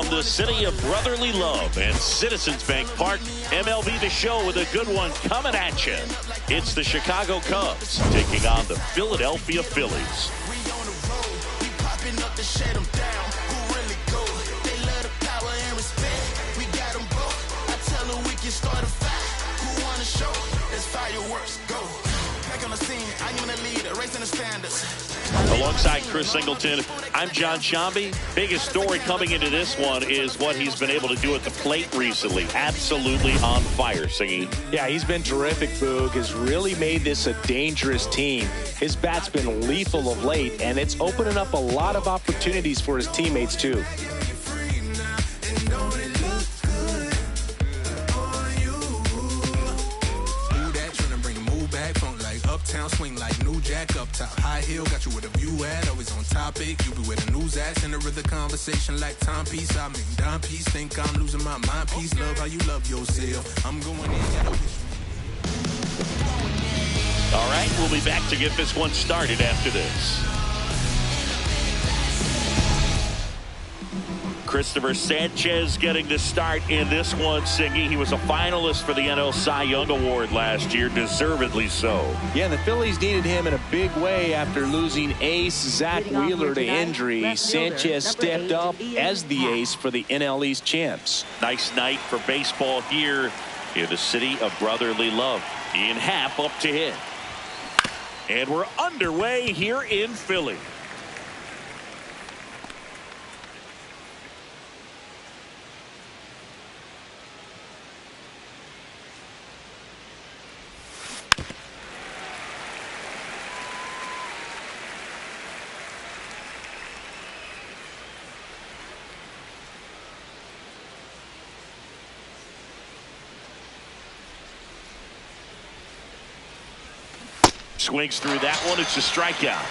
from the city of brotherly love and Citizens Bank Park, MLB The Show with a good one coming at you. It's the Chicago Cubs taking on the Philadelphia Phillies. Alongside Chris Singleton, I'm John Shambi. Biggest story coming into this one is what he's been able to do at the plate recently. Absolutely on fire, Singy. Yeah, he's been terrific, Boog. Has really made this a dangerous team. His bat's been lethal of late, and it's opening up a lot of opportunities for his teammates, too. Uptown swing like new jack up top. High heel got you with a view at. Always on topic. You be with a news at. Center of the conversation like timepiece. I mean dime piece. Think I'm losing my mind piece. Love how you love yourself. I'm going in. All right, we'll be back to get this one started after this. Christopher Sanchez getting the start in this one, Singy. He was a finalist for the NL Cy Young Award last year, deservedly so. Yeah, the Phillies needed him in a big way after losing ace Zach Wheeler to injury. Sanchez stepped up as the ace for the NL East champs. Nice night for baseball here in the city of brotherly love. Ian Happ up to hit. And we're underway here in Philly. Swings through that one. It's a strikeout.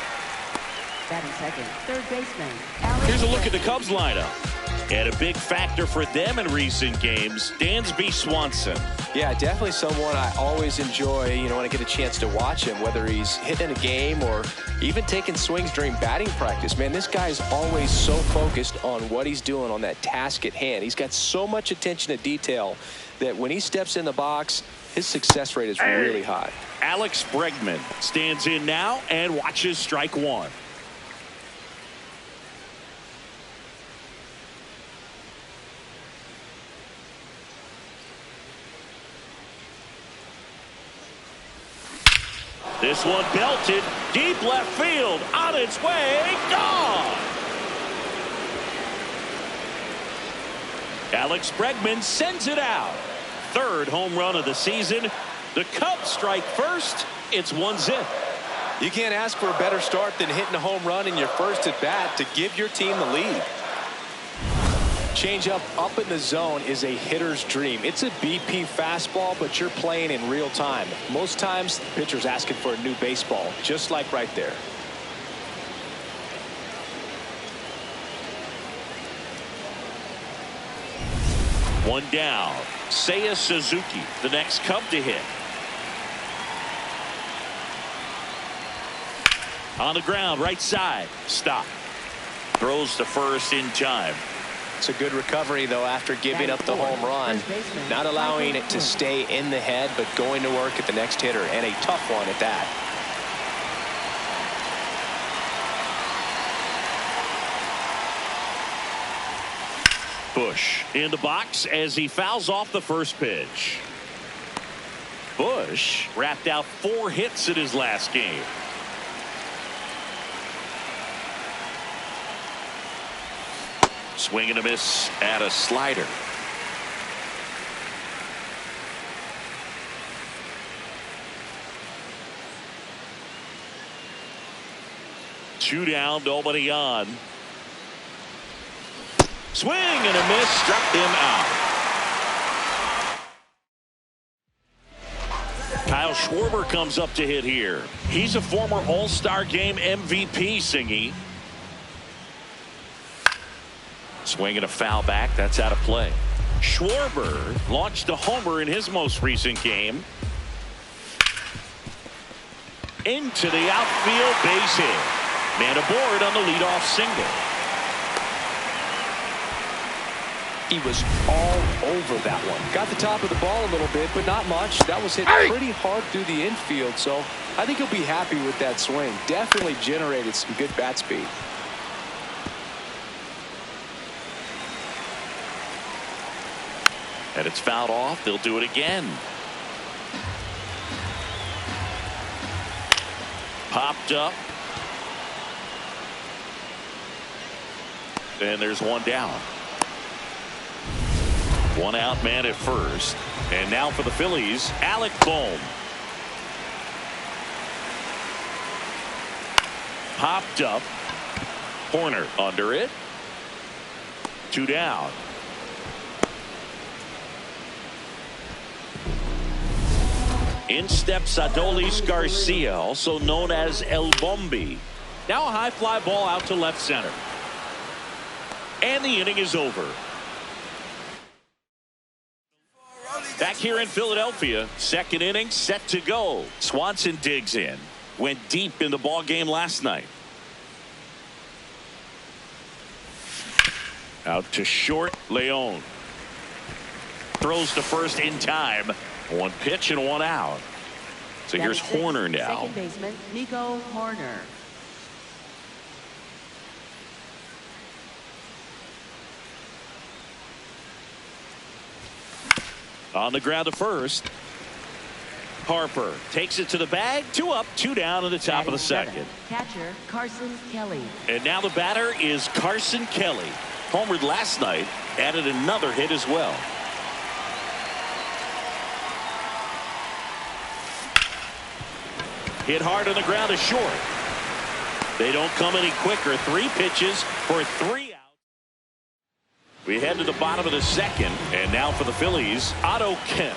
Batting second, third baseman. Here's a look at the Cubs lineup. And a big factor for them in recent games, Dansby Swanson. Yeah, definitely someone I always enjoy, when I get a chance to watch him, whether he's hitting a game or even taking swings during batting practice. Man, this guy's always so focused on what he's doing on that task at hand. He's got so much attention to detail that when he steps in the box, his success rate is really high. Alex Bregman stands in now and watches strike one. This one belted deep left field, on its way, gone. Alex Bregman sends it out. Third home run of the season. The Cubs strike first. It's 1-0. You can't ask for a better start than hitting a home run in your first at bat to give your team the lead. Change up in the zone is a hitter's dream. It's a BP fastball, but you're playing in real time. Most times, the pitcher's asking for a new baseball, just like right there. One down. Seiya Suzuki, the next Cub to hit. On the ground, right side. Stop. Throws to first in time. It's a good recovery, though, after giving up the home run. Not allowing it to stay in the head, but going to work at the next hitter, and a tough one at that. Bush in the box as he fouls off the first pitch. Bush wrapped out 4 hits in his last game. Swing and a miss at a slider. Two down, nobody on. Swing and a miss, struck him out. Kyle Schwarber comes up to hit here. He's a former All-Star Game MVP, Singy. Swing and a foul back. That's out of play. Schwarber launched a homer in his most recent game. Into the outfield, base hit. Man aboard on the leadoff single. He was all over that one. Got the top of the ball a little bit, but not much. That was hit pretty hard through the infield, so I think he'll be happy with that swing. Definitely generated some good bat speed. And it's fouled off. They'll do it again. Popped up. And there's one down. One out man at first. And now for the Phillies, Alec Bohm. Popped up. Horner under it. Two down. In steps Adolis Garcia, also known as El Bombi. Now a high fly ball out to left center. And the inning is over. Back here in Philadelphia, second inning set to go. Swanson digs in. Went deep in the ball game last night. Out to short, Leon. Throws to first in time. One pitch and one out. So here's Horner now. Second baseman, Nico Horner. On the ground to first. Harper takes it to the bag. 2 up, 2 down at the top of the second. Catcher Carson Kelly. And now the batter is Carson Kelly. Homered last night, added another hit as well. Hit hard on the ground to short. They don't come any quicker. 3 pitches for 3 outs. We head to the bottom of the second, and now for the Phillies, Otto Kemp.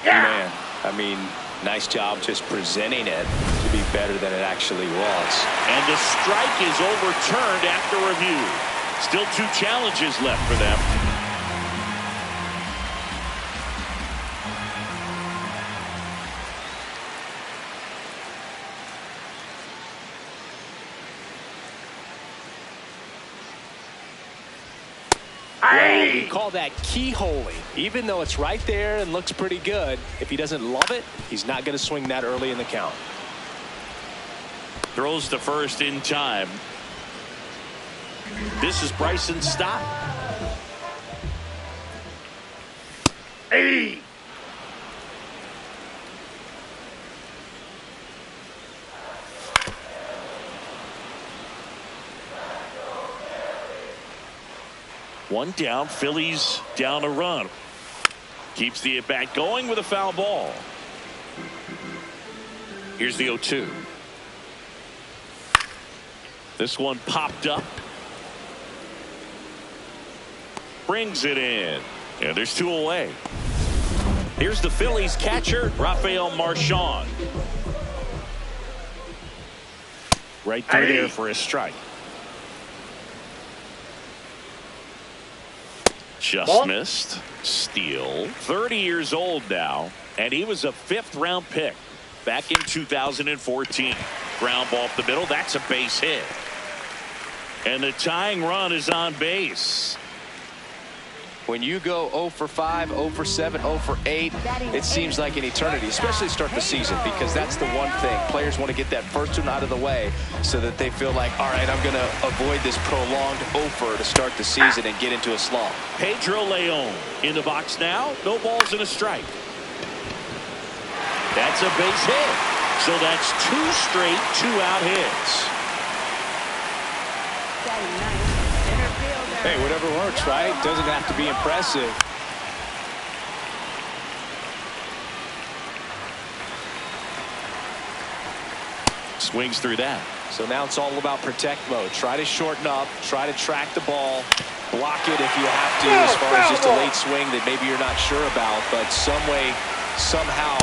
Man, I mean, nice job just presenting it to be better than it actually was. And the strike is overturned after review. Still 2 challenges left for them. Well, we call that keyholing. Even though it's right there and looks pretty good, if he doesn't love it, he's not going to swing that early in the count. Throws to first in time. This is Bryson Stott. Hey! One down, Phillies down a run. Keeps the at-bat going with a foul ball. Here's the 0-2. This one popped up. Brings it in. And there's 2 away. Here's the Phillies catcher, Rafael Marchand. Right through there for a strike. Just missed. Steal. 30 years old now, and he was a 5th-round pick back in 2014. Ground ball up the middle. That's a base hit. And the tying run is on base. When you go 0 for 5, 0 for 7, 0 for 8, it seems like an eternity, especially to start the season, because that's the one thing. Players want to get that first one out of the way so that they feel like, all right, I'm going to avoid this prolonged 0 for to start the season and get into a slump. Pedro Leon in the box now. No balls and a strike. That's a base hit. So that's 2 straight 2-out hits. Hey, whatever works, right? Doesn't have to be impressive. Swings through that. So now it's all about protect mode. Try to shorten up, try to track the ball, block it if you have to, as far as just a late swing that maybe you're not sure about, but some way, somehow.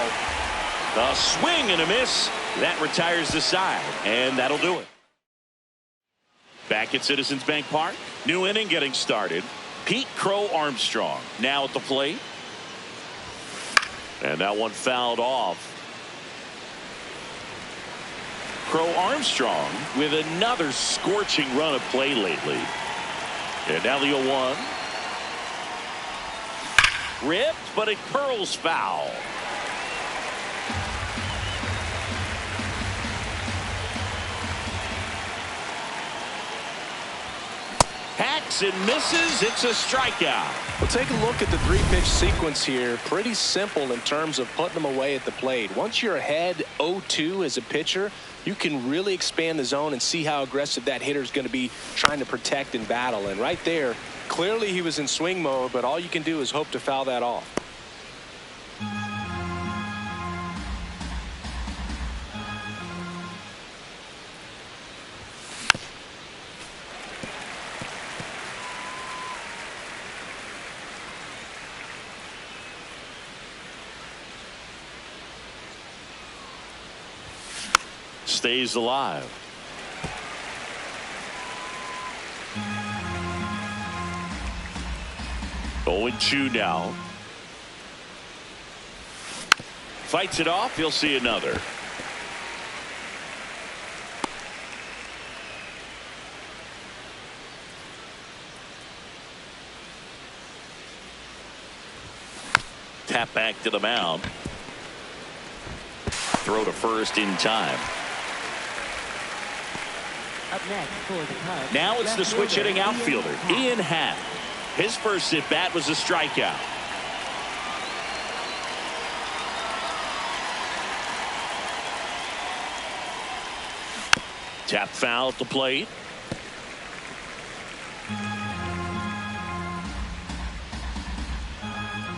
A swing and a miss. That retires the side, and that'll do it. Back at Citizens Bank Park, new inning getting started. Pete Crow Armstrong now at the plate. And that one fouled off. Crow Armstrong with another scorching run of play lately. And now the 0-1. Ripped, but it curls foul. Hacks and misses. It's a strikeout. Well, take a look at the three-pitch sequence here. Pretty simple in terms of putting them away at the plate. Once you're ahead 0-2 as a pitcher, you can really expand the zone and see how aggressive that hitter is going to be trying to protect and battle. And right there, clearly he was in swing mode, but all you can do is hope to foul that off. Stays alive. Oh, 0-2 now. Fights it off. He'll see another. Tap back to the mound. Throw to first in time. Up next for the Cubs. Now it's the switch hitting outfielder, Ian Happ. His first at bat was a strikeout. Tap foul at the plate.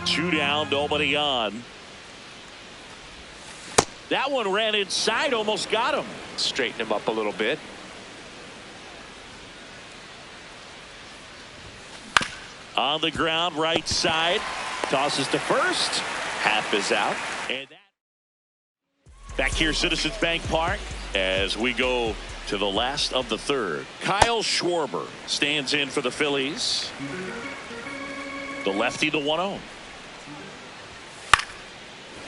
Two down, nobody on. That one ran inside, almost got him. Straighten him up a little bit. On the ground, right side. Tosses to first. Happ is out. And that back here, Citizens Bank Park, as we go to the last of the third. Kyle Schwarber stands in for the Phillies. The lefty, the 1-0.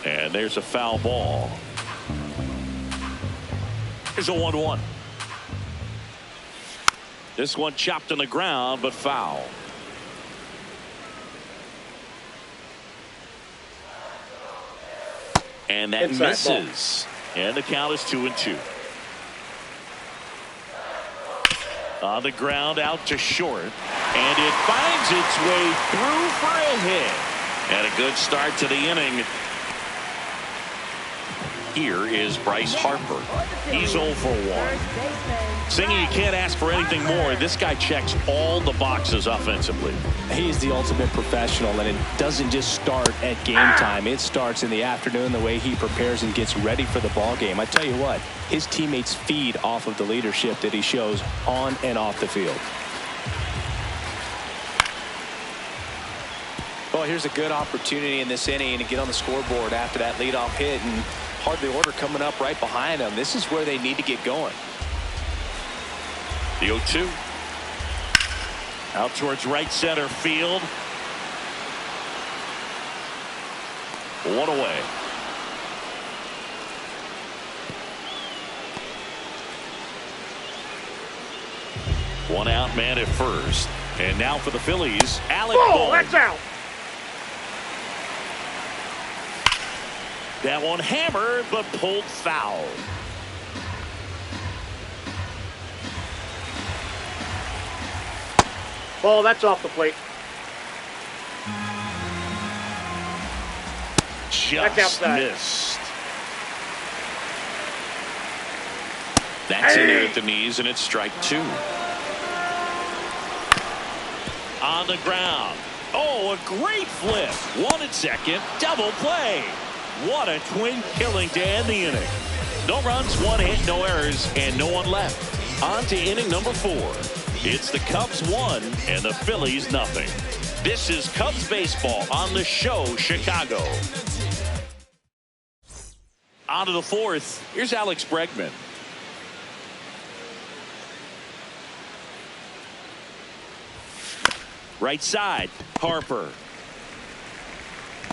And there's a foul ball. Here's a 1-1. This one chopped on the ground, but foul. And that misses. And the count is 2-2. On the ground, out to short. And it finds its way through for a hit. And a good start to the inning. Here is Bryce Harper. He's 0 for 1. Singing, you can't ask for anything more. This guy checks all the boxes offensively. He's the ultimate professional, and it doesn't just start at game time. It starts in the afternoon, the way he prepares and gets ready for the ball game. I tell you what, his teammates feed off of the leadership that he shows on and off the field. Well, here's a good opportunity in this inning to get on the scoreboard after that leadoff hit, and hardly order coming up right behind them. This is where they need to get going. The 0-2. Out towards right center field. One away. One out, man at first. And now for the Phillies, Alec Bohm. That's out. That one hammered, but pulled foul. Ball, that's off the plate. Just missed. That's in there at the knees, and it's strike 2. On the ground. Oh, a great flip. One at second. Double play. What a twin killing to end the inning. No runs, one hit, no errors, and no one left. On to inning number 4. It's the Cubs 1 and the Phillies nothing. This is Cubs baseball on the show Chicago. On to the 4th. Here's Alex Bregman. Right side, Harper.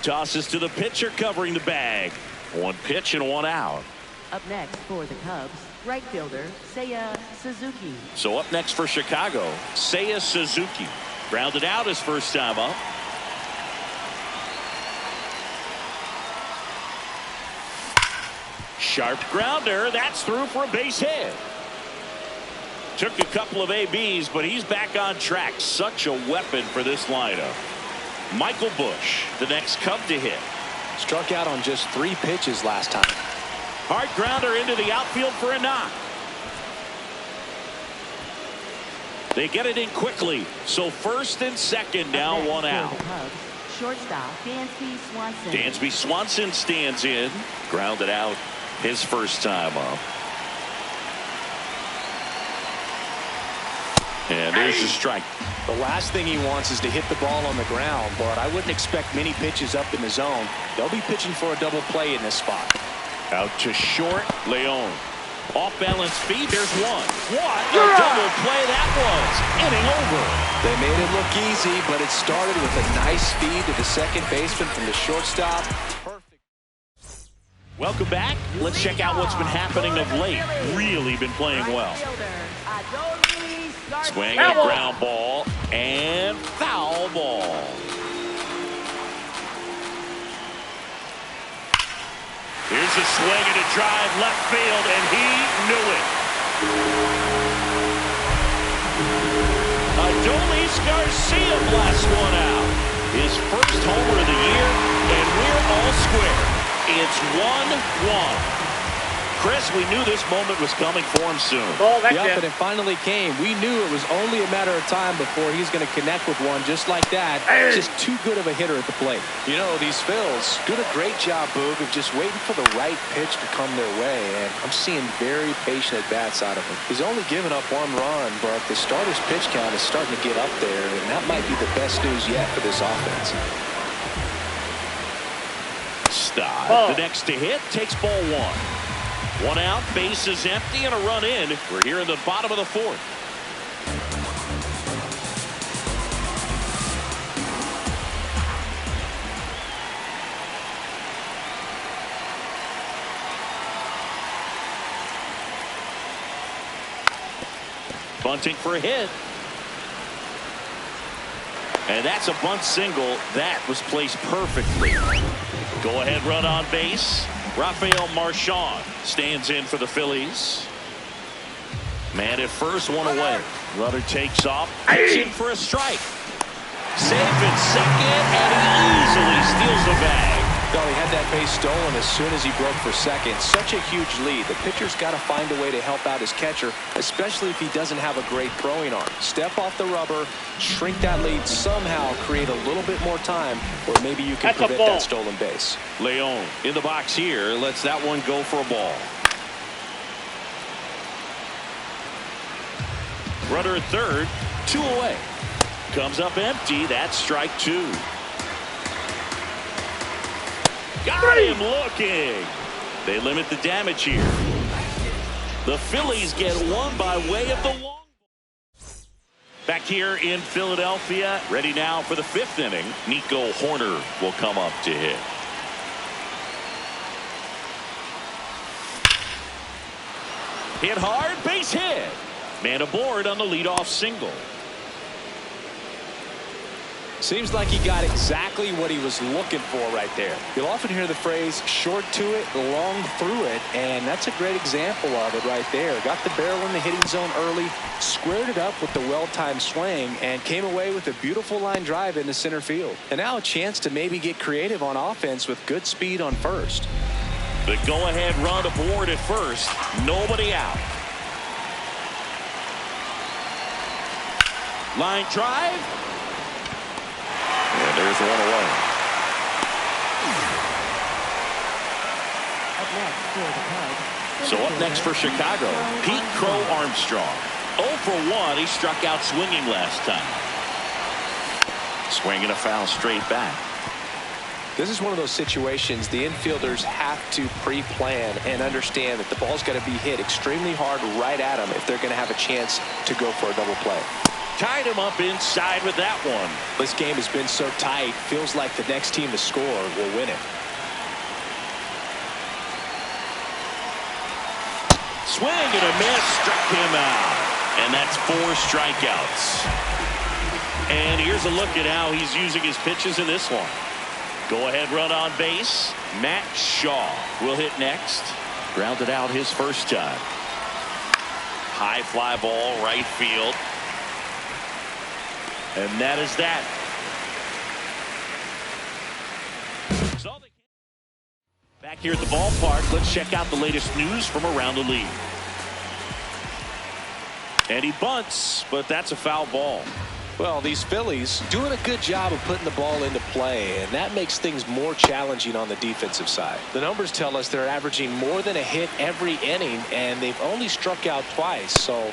Tosses to the pitcher covering the bag. One pitch and one out. Up next for the Cubs, right fielder Seiya Suzuki. So up next for Chicago, Seiya Suzuki. Grounded out his first time up. Sharp grounder. That's through for a base hit. Took a couple of ABs, but he's back on track. Such a weapon for this lineup. Michael Busch, the next Cub to hit. Struck out on just 3 pitches last time. Hard grounder into the outfield for a knock. They get it in quickly. So first and second now, 1 out. Shortstop Dansby Swanson. Dansby Swanson stands in. Grounded out his first time up. And there's a strike. The last thing he wants is to hit the ball on the ground, but I wouldn't expect many pitches up in the zone. They'll be pitching for a double play in this spot. Out to short, Leon. Off balance feed, there's one. What a double play that was. Inning over. They made it look easy, but it started with a nice feed to the second baseman from the shortstop. Perfect. Welcome back. Let's check out what's been happening of late. Really been playing well. Swing and a ground ball and foul ball. Here's a swing and a drive left field, and he knew it. Adolis Garcia blasts one out. His first homer of the year, and we're all square. It's 1-1. Chris, we knew this moment was coming for him soon. Yep, and it finally came. We knew it was only a matter of time before he's going to connect with one just like that. Just too good of a hitter at the plate. You know, these Phils do a great job, Boog, of just waiting for the right pitch to come their way, and I'm seeing very patient at-bats out of him. He's only given up 1 run, but the starter's pitch count is starting to get up there, and that might be the best news yet for this offense. Stott, the next to hit, takes ball 1. 1 out, base is empty, and a run in. We're here in the bottom of the 4th. Bunting for a hit. And that's a bunt single. That was placed perfectly. Go ahead run on base. Rafael Marchand stands in for the Phillies. Man at first, 1 away. Runner takes off. Pitch in for a strike. Safe at second, and he easily steals the bag. Well, he had that base stolen as soon as he broke for second. Such a huge lead. The pitcher's got to find a way to help out his catcher, especially if he doesn't have a great throwing arm. Step off the rubber, shrink that lead, somehow create a little bit more time, or maybe you can prevent that stolen base. Leon in the box here, lets that one go for a ball. Runner at third, 2 away. Comes up empty. That's strike 2. Got him looking. They limit the damage here. The Phillies get one by way of the long. Back here in Philadelphia, ready now for the 5th inning. Nico Hoerner will come up to hit. Hit hard, base hit. Man aboard on the leadoff single. Seems like he got exactly what he was looking for right there. You'll often hear the phrase short to it, long through it, and that's a great example of it right there. Got the barrel in the hitting zone early, squared it up with the well-timed swing, and came away with a beautiful line drive into center field. And now a chance to maybe get creative on offense with good speed on first. The go-ahead run aboard at first. Nobody out. Line drive. And there's 1 away. So up next for Chicago, Pete Crow Armstrong. 0 for 1. He struck out swinging last time. Swinging a foul straight back. This is one of those situations the infielders have to pre-plan and understand that the ball's got to be hit extremely hard right at them if they're going to have a chance to go for a double play. Tied him up inside with that one. This game has been so tight, feels like the next team to score will win it. Swing and a miss, struck him out. And that's 4 strikeouts. And here's a look at how he's using his pitches in this one. Go-ahead run on base. Matt Shaw will hit next. Grounded out his first time. High fly ball, right field. And that is that. Back here at the ballpark, let's check out the latest news from around the league. And he bunts, but that's a foul ball. Well, these Phillies doing a good job of putting the ball into play, and that makes things more challenging on the defensive side. The numbers tell us they're averaging more than a hit every inning, and they've only struck out twice, so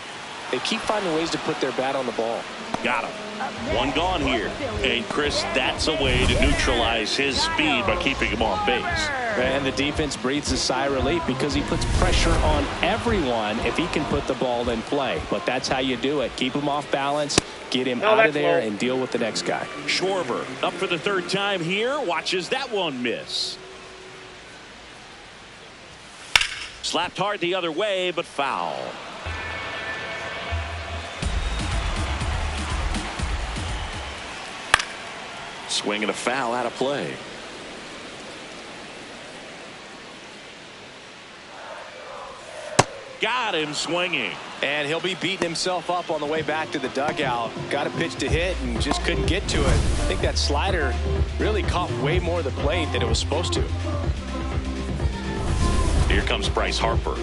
they keep finding ways to put their bat on the ball. Got him. One gone here. And Chris, that's a way to neutralize his speed by keeping him on base. And the defense breathes a sigh of relief because he puts pressure on everyone if he can put the ball in play. But that's how you do it. Keep him off balance, get him out of there, and deal with the next guy. Schwarber up for the third time here. Watches that one miss. Slapped hard the other way, but foul. Swing and a foul out of play. Got him swinging. And he'll be beating himself up on the way back to the dugout. Got a pitch to hit and just couldn't get to it. I think that slider really caught way more of the plate than it was supposed to. Here comes Bryce Harper.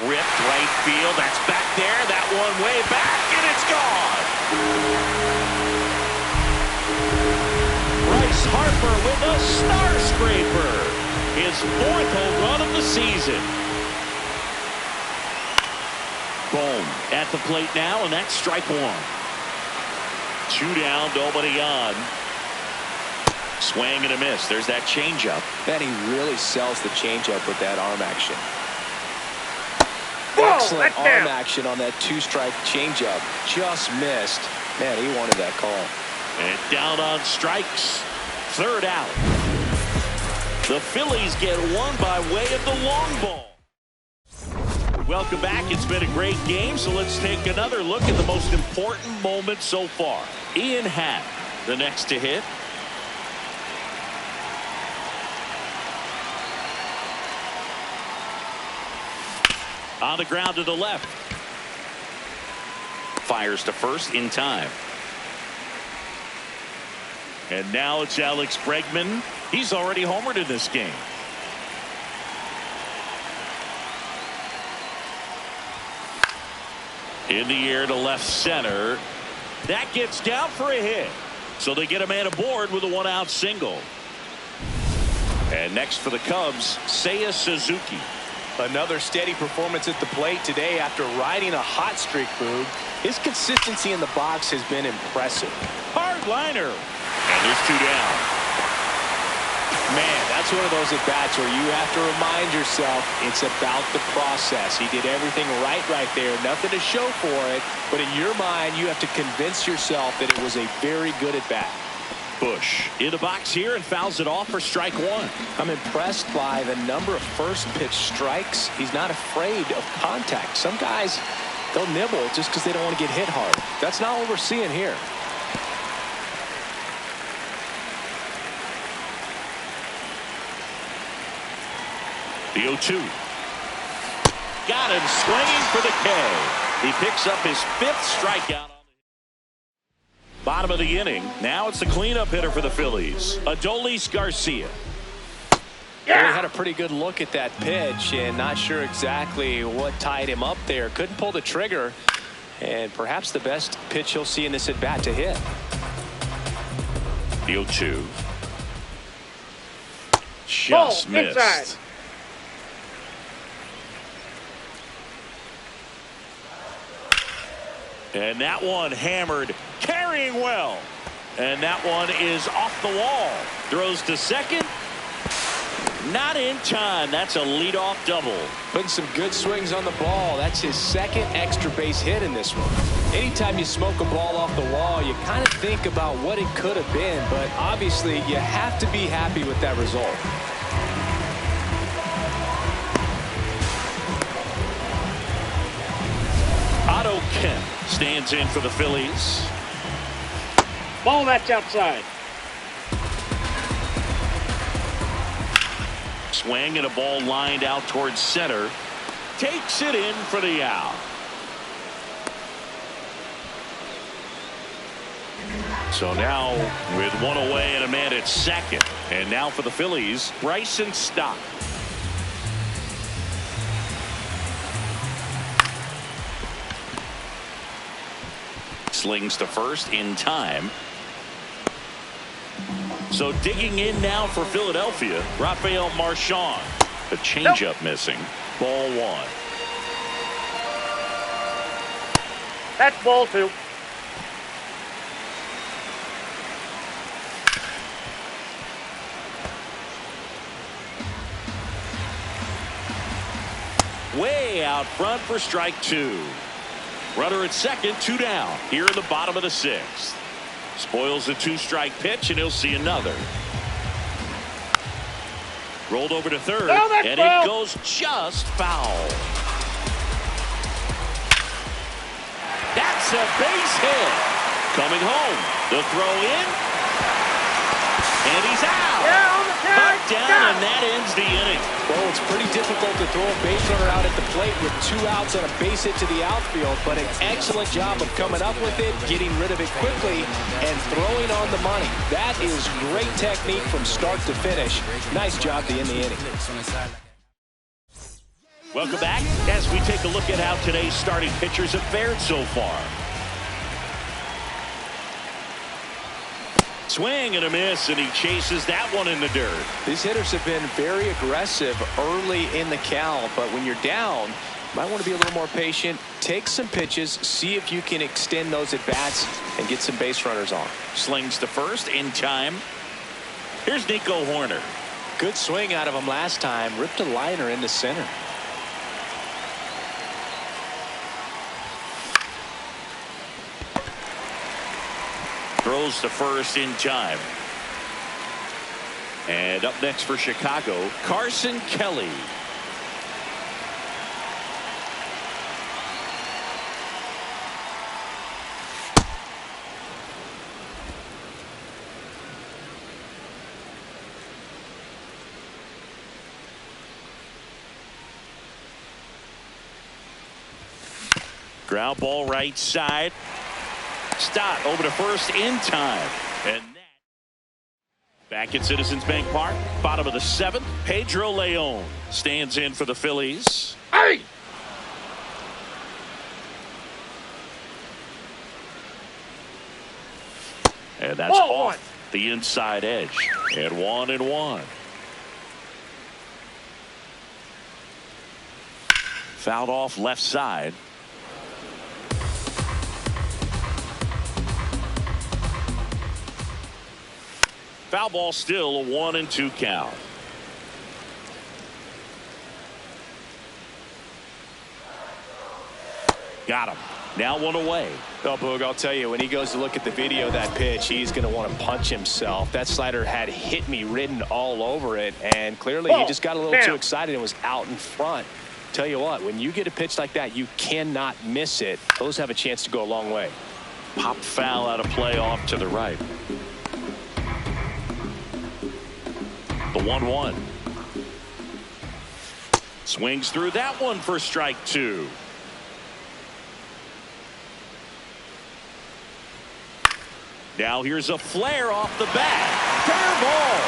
Ripped right field. That's back there. That one way back, and it's gone. Bryce Harper with a star scraper. His fourth home run of the season. Boom. At the plate now, and that's strike one. 2 down, nobody on. Swing and a miss. There's that changeup. Man, he really sells the changeup with that arm action. Whoa, excellent arm action on that 2-strike changeup. Just missed. Man, he wanted that call. And down on strikes. Third out. The Phillies get one by way of the long ball. Welcome back. It's been a great game, so let's take another look at the most important moment so far. Ian Happ, the next to hit. On the ground to the left. Fires to first in time. And now it's Alex Bregman. He's already homered in this game. In the air to left center. That gets down for a hit. So they get a man aboard with a 1-out single. And next for the Cubs, Seiya Suzuki. Another steady performance at the plate today after riding a hot streak, Boog. His consistency in the box has been impressive. Hard liner. And there's 2 down. Man, that's one of those at-bats where you have to remind yourself it's about the process. He did everything right there. Nothing to show for it. But in your mind, you have to convince yourself that it was a very good at-bat. Bush in the box here and fouls it off for strike one. I'm impressed by the number of first pitch strikes. He's not afraid of contact. Some guys, they'll nibble just because they don't want to get hit hard. That's not what we're seeing here. The 0-2. Got him swinging for the K. He picks up his 5th strikeout. Bottom of the inning. Now it's the cleanup hitter for the Phillies, Adolis Garcia. Yeah. Well, he had a pretty good look at that pitch and not sure exactly what tied him up there. Couldn't pull the trigger, and perhaps the best pitch he'll see in this at bat to hit. The 0-2. Just missed. Inside. And that one hammered, carrying well. And that one is off the wall. Throws to second. Not in time. That's a leadoff double. Putting some good swings on the ball. That's his 2nd extra base hit in this one. Anytime you smoke a ball off the wall, you kind of think about what it could have been. But obviously, you have to be happy with that result. Otto Kemp stands in for the Phillies. Ball that's outside. swing and a ball lined out towards center. Takes it in for the out. So now with one away and a man at second. And now for the Phillies, Bryson Stott. Slings to first in time. So digging in now for Philadelphia, Rafael Marchand. The changeup missing. Ball one. That's ball two. Way out front for strike two. Runner at second, 2 down. Here in the bottom of the 6th. Spoils the 2-strike pitch, and he'll see another. Rolled over to third, and it goes just foul. That's a base hit. Coming home. The throw in. And he's out. Yeah, on the tag. Cut down, and that ends the inning. Well, it's pretty difficult to throw a base runner out at the plate with 2 outs and a base hit to the outfield, but an excellent job of coming up with it, getting rid of it quickly, and throwing on the money. That is great technique from start to finish. Nice job to end the inning. Welcome back as we take a look at how today's starting pitchers have fared so far. Swing and a miss, and he chases that one in the dirt. These hitters have been very aggressive early in the count, but when you're down, you might want to be a little more patient. Take some pitches, see if you can extend those at bats and get some base runners on. Slings to first in time. Here's Nico Hoerner. Good swing out of him last time. Ripped a liner into center. Throws to first in time. And up next for Chicago, Carson Kelly. Ground ball right side. Stott over to first in time. And back at Citizens Bank Park, bottom of the 7th, Pedro Leon stands in for the Phillies. Hey! And that's off the inside edge. And 1-1. Fouled off left side. Foul ball, still a 1-2 count. Got him. Now one away. Oh, Boog, I'll tell you, when he goes to look at the video of that pitch, he's going to want to punch himself. That slider had hit me written all over it, and clearly he just got a little too excited and was out in front. Tell you what, when you get a pitch like that, you cannot miss it. Those have a chance to go a long way. Pop foul out of play off to the right. The 1-1. Swings through that one for strike 2. Now here's a flare off the bat. Fair ball.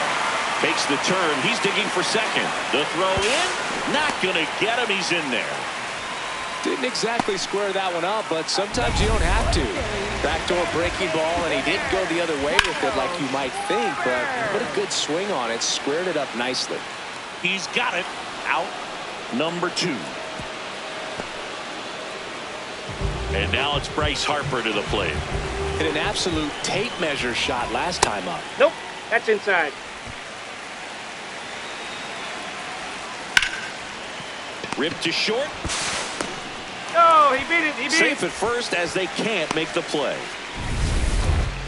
Takes the turn. He's digging for second. The throw in. Not going to get him. He's in there. Didn't exactly square that one up, but sometimes you don't have to. Backdoor breaking ball, and he didn't go the other way with it like you might think, but he put a good swing on it, squared it up nicely. He's got it. Out number 2. And now it's Bryce Harper to the plate. Hit an absolute tape measure shot last time up. Nope, that's inside. Ripped to short. Oh, he beat it. He beat Safe it. at first as they can't make the play.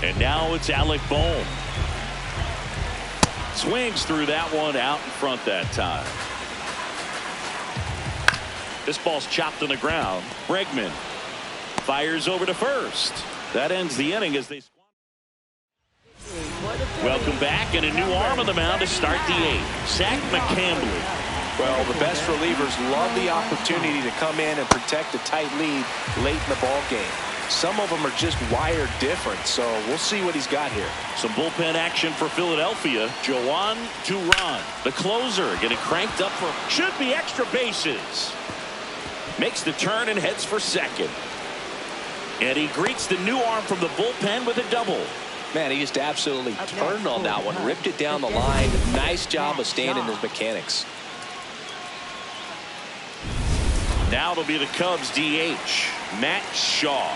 And now it's Alec Bohm. Swings through that one out in front that time. This ball's chopped on the ground. Bregman fires over to first. That ends the inning as they. Welcome back, and a new arm on the mound to start the 8th. Zach McCambley. Well, the best relievers love the opportunity to come in and protect a tight lead late in the ball game. Some of them are just wired different, so we'll see what he's got here. Some bullpen action for Philadelphia. Jhoan Duran, the closer, getting cranked up for should be extra bases. Makes the turn and heads for second. And he greets the new arm from the bullpen with a double. Man, he just absolutely turned on that one, ripped it down the line. Nice job of staying in his mechanics. Now it'll be the Cubs DH, Matt Shaw.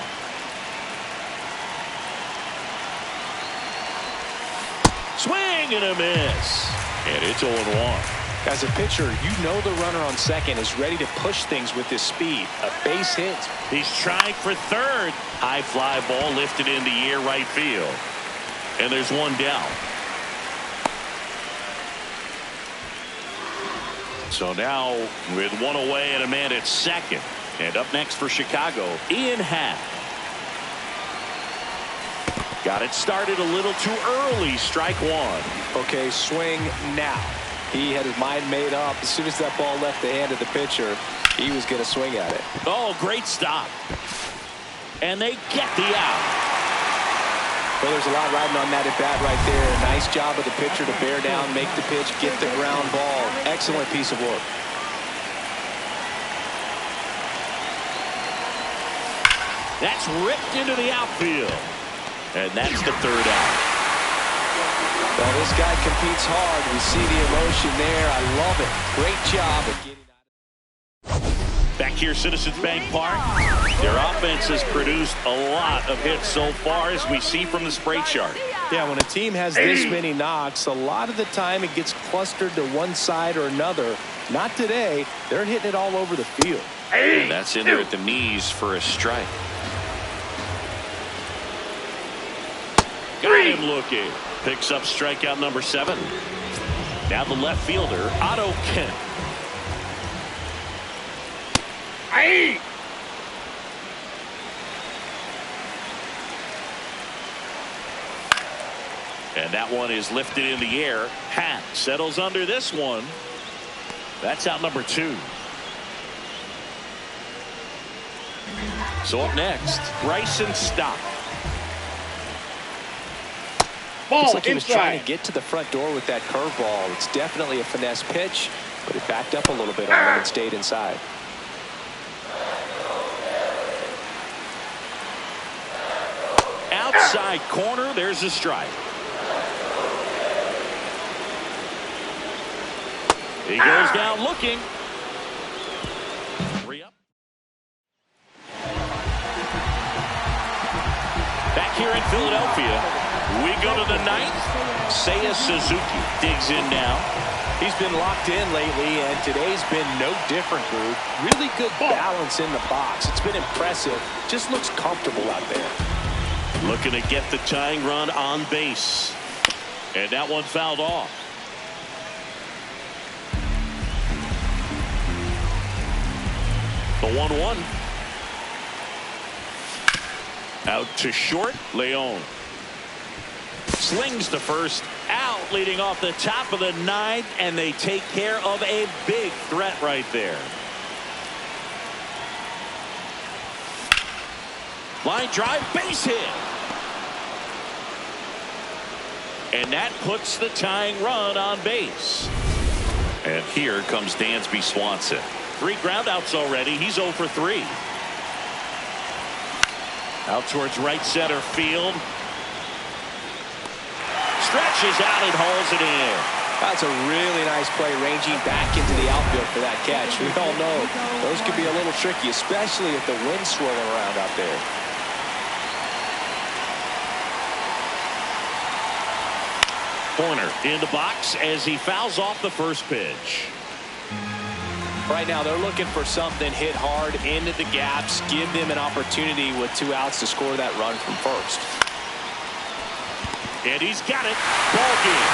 Swing and a miss. And it's 0-1. As a pitcher, you know the runner on second is ready to push things with his speed. A base hit. He's trying for third. High fly ball lifted in the air right field. And there's one down. So now with one away and a man at second. And up next for Chicago, Ian Happ. Got it started a little too early. Strike one. Okay, swing now. He had his mind made up. As soon as that ball left the hand of the pitcher, he was going to swing at it. Oh, great stop. And they get the out. Well, there's a lot riding on that at bat right there. Nice job of the pitcher to bear down, make the pitch, get the ground ball. Excellent piece of work. That's ripped into the outfield. And that's the third out. Well, this guy competes hard. We see the emotion there. I love it. Great job of getting out of it. Back here, Citizens Bank Park. Their offense has produced a lot of hits so far, as we see from the spray chart. Yeah, when a team has this many knocks, a lot of the time it gets clustered to one side or another. Not today. They're hitting it all over the field. And that's in there at the knees for a strike. Got him looking. Picks up strikeout number 7. Now the left fielder, Otto Kemp. Aye. And that one is lifted in the air. Happ settles under this one. That's out number 2. So up next, Bryson Stott. Looks like he was trying to get to the front door with that curveball. It's definitely a finesse pitch, but it backed up a little bit on him and stayed inside. Outside corner, there's a strike. He goes down looking. 3 up. Back here in Philadelphia, we go to the 9th. Seiya Suzuki digs in now. He's been locked in lately, and today's been no different, Groove. Really good balance in the box. It's been impressive. Just looks comfortable out there. Looking to get the tying run on base. And that one fouled off. The 1-1. Out to short, Leon. Slings to first, out, leading off the top of the 9th, and they take care of a big threat right there. Line drive, base hit. And that puts the tying run on base. And here comes Dansby Swanson. 3 groundouts already. He's 0 for 3. Out towards right center field. Stretches out and hauls it in. That's a really nice play, ranging back into the outfield for that catch. We all know those can be a little tricky, especially if the wind's swirling around out there. Corner in the box as he fouls off the first pitch. Right now, they're looking for something hit hard into the gaps, give them an opportunity with 2 outs to score that run from first. And he's got it. Ball game.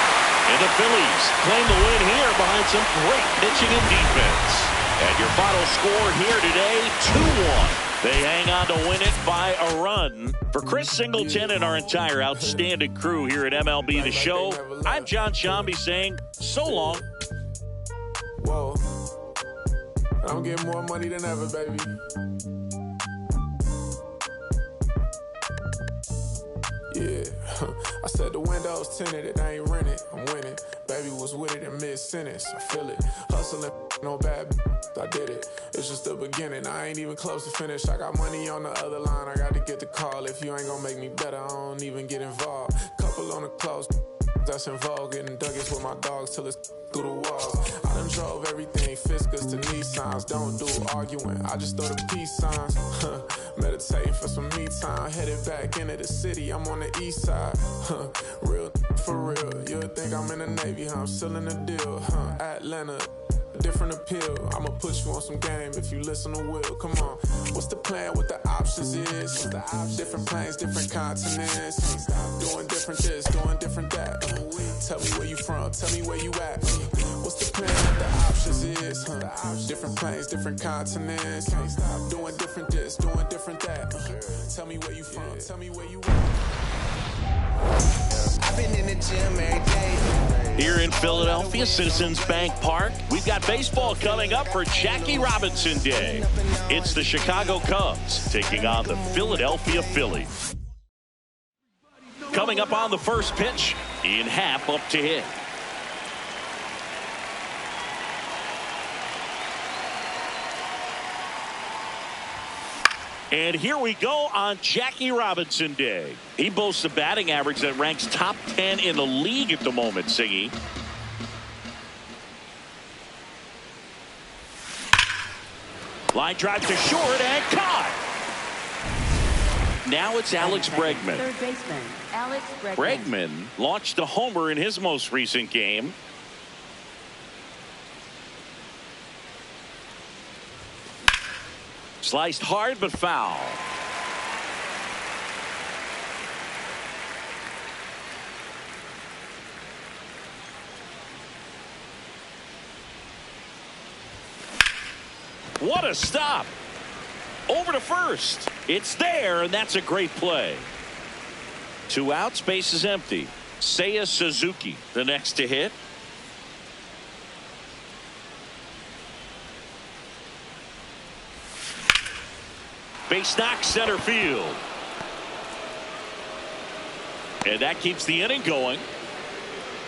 And the Phillies claim the win here behind some great pitching and defense. And your final score here today, 2-1 They hang on to win it by a run. For Chris Singleton and our entire outstanding crew here at MLB The Show, I'm John Shambi saying so long. Whoa. I'm getting more money than ever, baby. Yeah, I said the windows tinted, it ain't rented, I'm winning. Baby was with it in mid-sentence, I feel it. Hustling, no bad, I did it. It's just the beginning, I ain't even close to finish. I got money on the other line, I got to get the call. If you ain't gonna make me better, I don't even get involved. Couple on the close, that's in vogue. Getting Douglas with my dogs till it's through the walls. I done drove everything, Fiscus to Nissans. Don't do arguing, I just throw the peace signs. Meditating for some me time. Headed back into the city, I'm on the east side. Real for real, you'll think I'm in the Navy, huh? I'm still in the deal, Atlanta, a different appeal. I'ma put you on some game if you listen to Will. Come on, what's the plan? What the options is? Different planes, different continents. Doing different this, doing different that. Tell me where you from, tell me where you at. What's the plan? What the options is? Different planes, different continents. Doing different this, doing different that. Tell me where you from, tell me where you at. I've been in the gym every day. Here in Philadelphia, Citizens Bank Park, we've got baseball coming up for Jackie Robinson Day. It's the Chicago Cubs taking on the Philadelphia Phillies. Coming up on the first pitch, Ian Happ up to hit. And here we go on Jackie Robinson Day. He boasts a batting average that ranks top 10 in the league at the moment, Siggy. Line drive to short and caught. Now it's Alex Bregman. Third baseman, Alex Bregman. Bregman launched a homer in his most recent game. Sliced hard but foul. What a stop. Over to first. It's there, and that's a great play. 2 outs, base is empty. Seiya Suzuki, the next to hit. Base knock center field. And that keeps the inning going.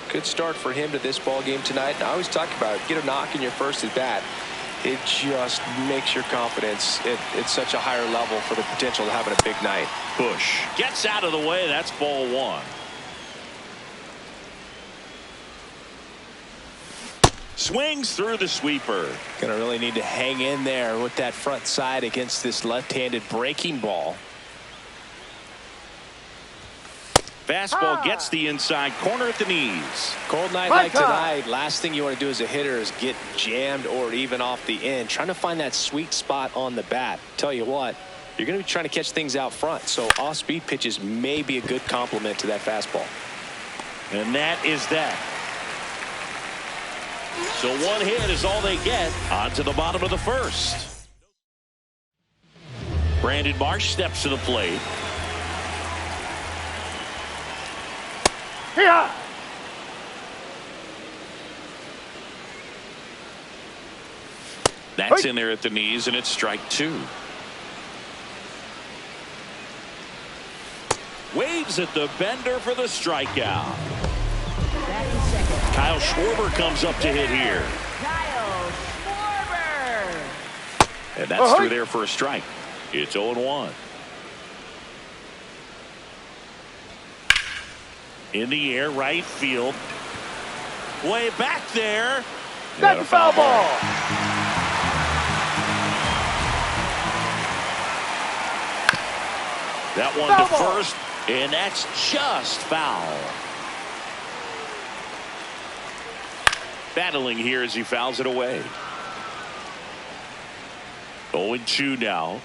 Good start for him to this ball game tonight. And I always talk about it. Get a knock in your first at bat. It just makes your confidence at such a higher level for the potential of having a big night. Bush gets out of the way. That's ball 1. Swings through the sweeper. Gonna really need to hang in there with that front side against this left-handed breaking ball. Fastball gets the inside corner at the knees. Cold night like tonight, last thing you want to do as a hitter is get jammed or even off the end. Trying to find that sweet spot on the bat. Tell you what, you're going to be trying to catch things out front, so off-speed pitches may be a good complement to that fastball. And that is that. So 1 hit is all they get. On to the bottom of the first. Brandon Marsh steps to the plate. Here. That's in there at the knees, and it's strike 2. Waves at the bender for the strikeout. Back to second. Kyle Schwarber comes up to hit here. Kyle Schwarber. And that's through there for a strike. It's 0-1. In the air, right field. Way back there. That's a foul ball. That one Foul to ball. first, and that's just foul. Battling here as he fouls it away. 0-2 now.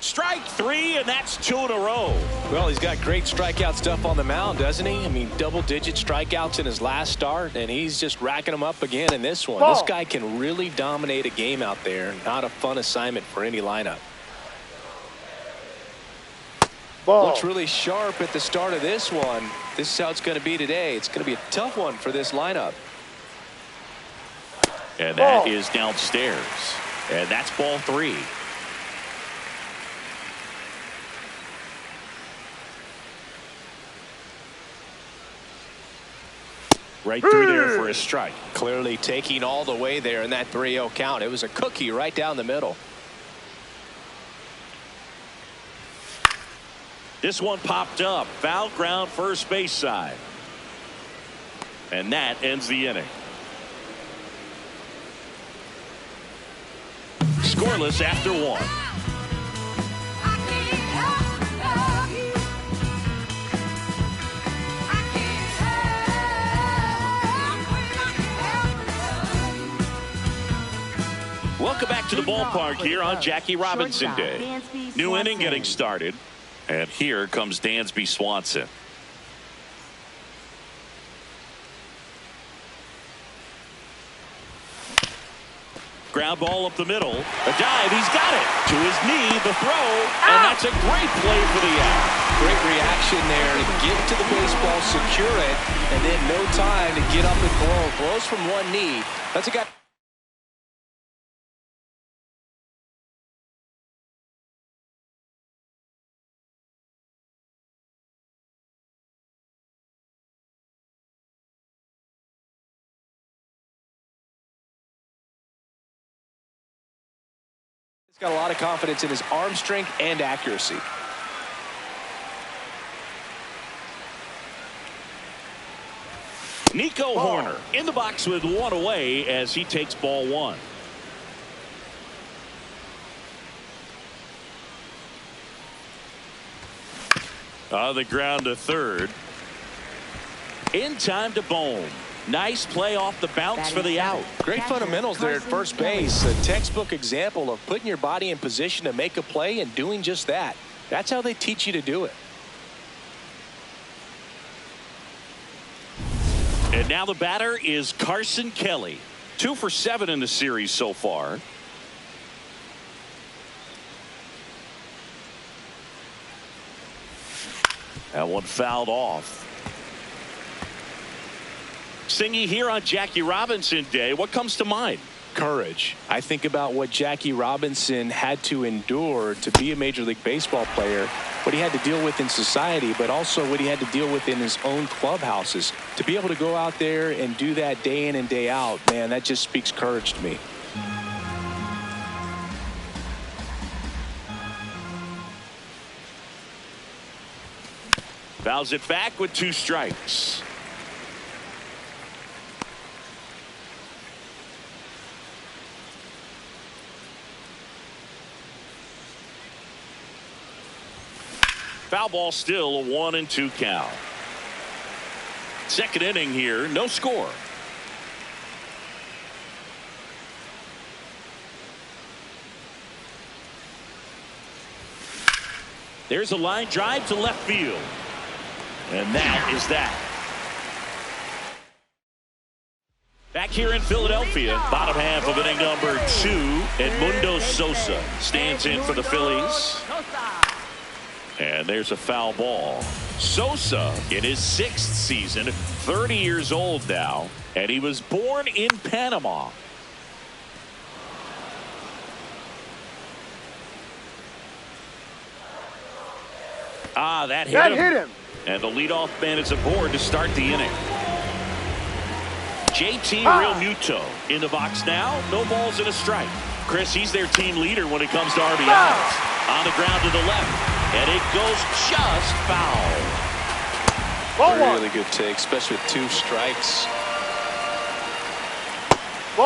Strike three, and that's 2 in a row. Well, he's got great strikeout stuff on the mound, doesn't he? I mean, double-digit strikeouts in his last start, and he's just racking them up again in this one. This guy can really dominate a game out there. Not a fun assignment for any lineup. Looks really sharp at the start of this one. This is how it's going to be today. It's going to be a tough one for this lineup. And that is downstairs. And that's ball 3. Right through there for a strike. Clearly taking all the way there in that 3-0 count. It was a cookie right down the middle. This one popped up. Foul ground first base side. And that ends the inning. Scoreless after 1. Welcome back to the ballpark here on Jackie Robinson Day. New inning getting started. And here comes Dansby Swanson. Ground ball up the middle. A dive. He's got it. To his knee. The throw. And that's a great play for the out. Great reaction there to get to the baseball, secure it, and then no time to get up and throw. Throws from one knee. That's a guy. He's got a lot of confidence in his arm strength and accuracy. Nico Horner in the box with 1 away as he takes ball 1. On the ground to third. In time to Bohm. Nice play off the bounce for the out. Great fundamentals there at first base. A textbook example of putting your body in position to make a play and doing just that. That's how they teach you to do it. And now the batter is Carson Kelly. 2 for 7 in the series so far. That one fouled off. Singy here on Jackie Robinson Day. What comes to mind? Courage. I think about what Jackie Robinson had to endure to be a Major League Baseball player, what he had to deal with in society, but also what he had to deal with in his own clubhouses. To be able to go out there and do that day in and day out, man, that just speaks courage to me. Fouls it back with 2 strikes. Foul ball, still a 1-2 count. Second inning here, no score. There's a line drive to left field. And that is that. Back here in Philadelphia, bottom half of inning number 2, Edmundo Sosa stands in for the Phillies. And there's a foul ball. Sosa in his 6th season, 30 years old now, and he was born in Panama. That hit him. And the leadoff man is aboard to start the inning. JT Realmuto in the box now. No balls and a strike. Chris, he's their team leader when it comes to RBIs. On the ground to the left. And it goes just foul. Really good take, especially with 2 strikes.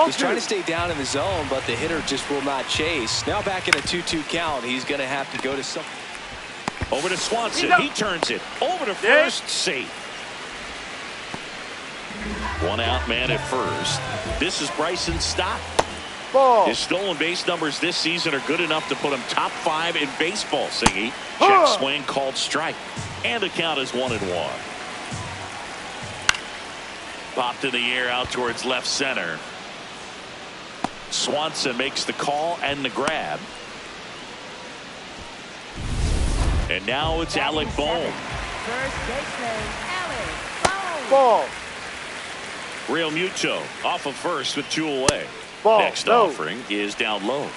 He's trying to stay down in the zone, but the hitter just will not chase. Now back in a 2-2 count, he's going to have to go to some. Over to Swanson. He turns it over to first. Safe. 1 out man at first. This is Bryson Stott. Ball. His stolen base numbers this season are good enough to put him top 5 in baseball, Siggy. Check swing called strike. And the count is 1-1. Popped in the air out towards left center. Swanson makes the call and the grab. And now it's Alec Bohm. First baseman, Alec Bohm. Ball. Real Muto off of first with 2 away. Ball. Next No. offering is down low.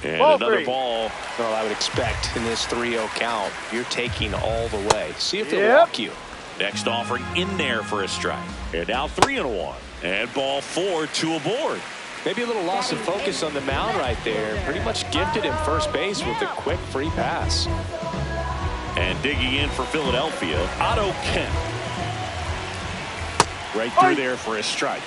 And Ball another 3. ball. Well, I would expect in this 3-0 count, you're taking all the way. See if they'll Yep. walk you. Next offering in there for a strike. And now 3-1. And ball 4, 2 aboard. Maybe a little loss of focus on the mound right there. Pretty much gifted him first base with a quick free pass. And digging in for Philadelphia, Otto Kemp. Right through there for a strike.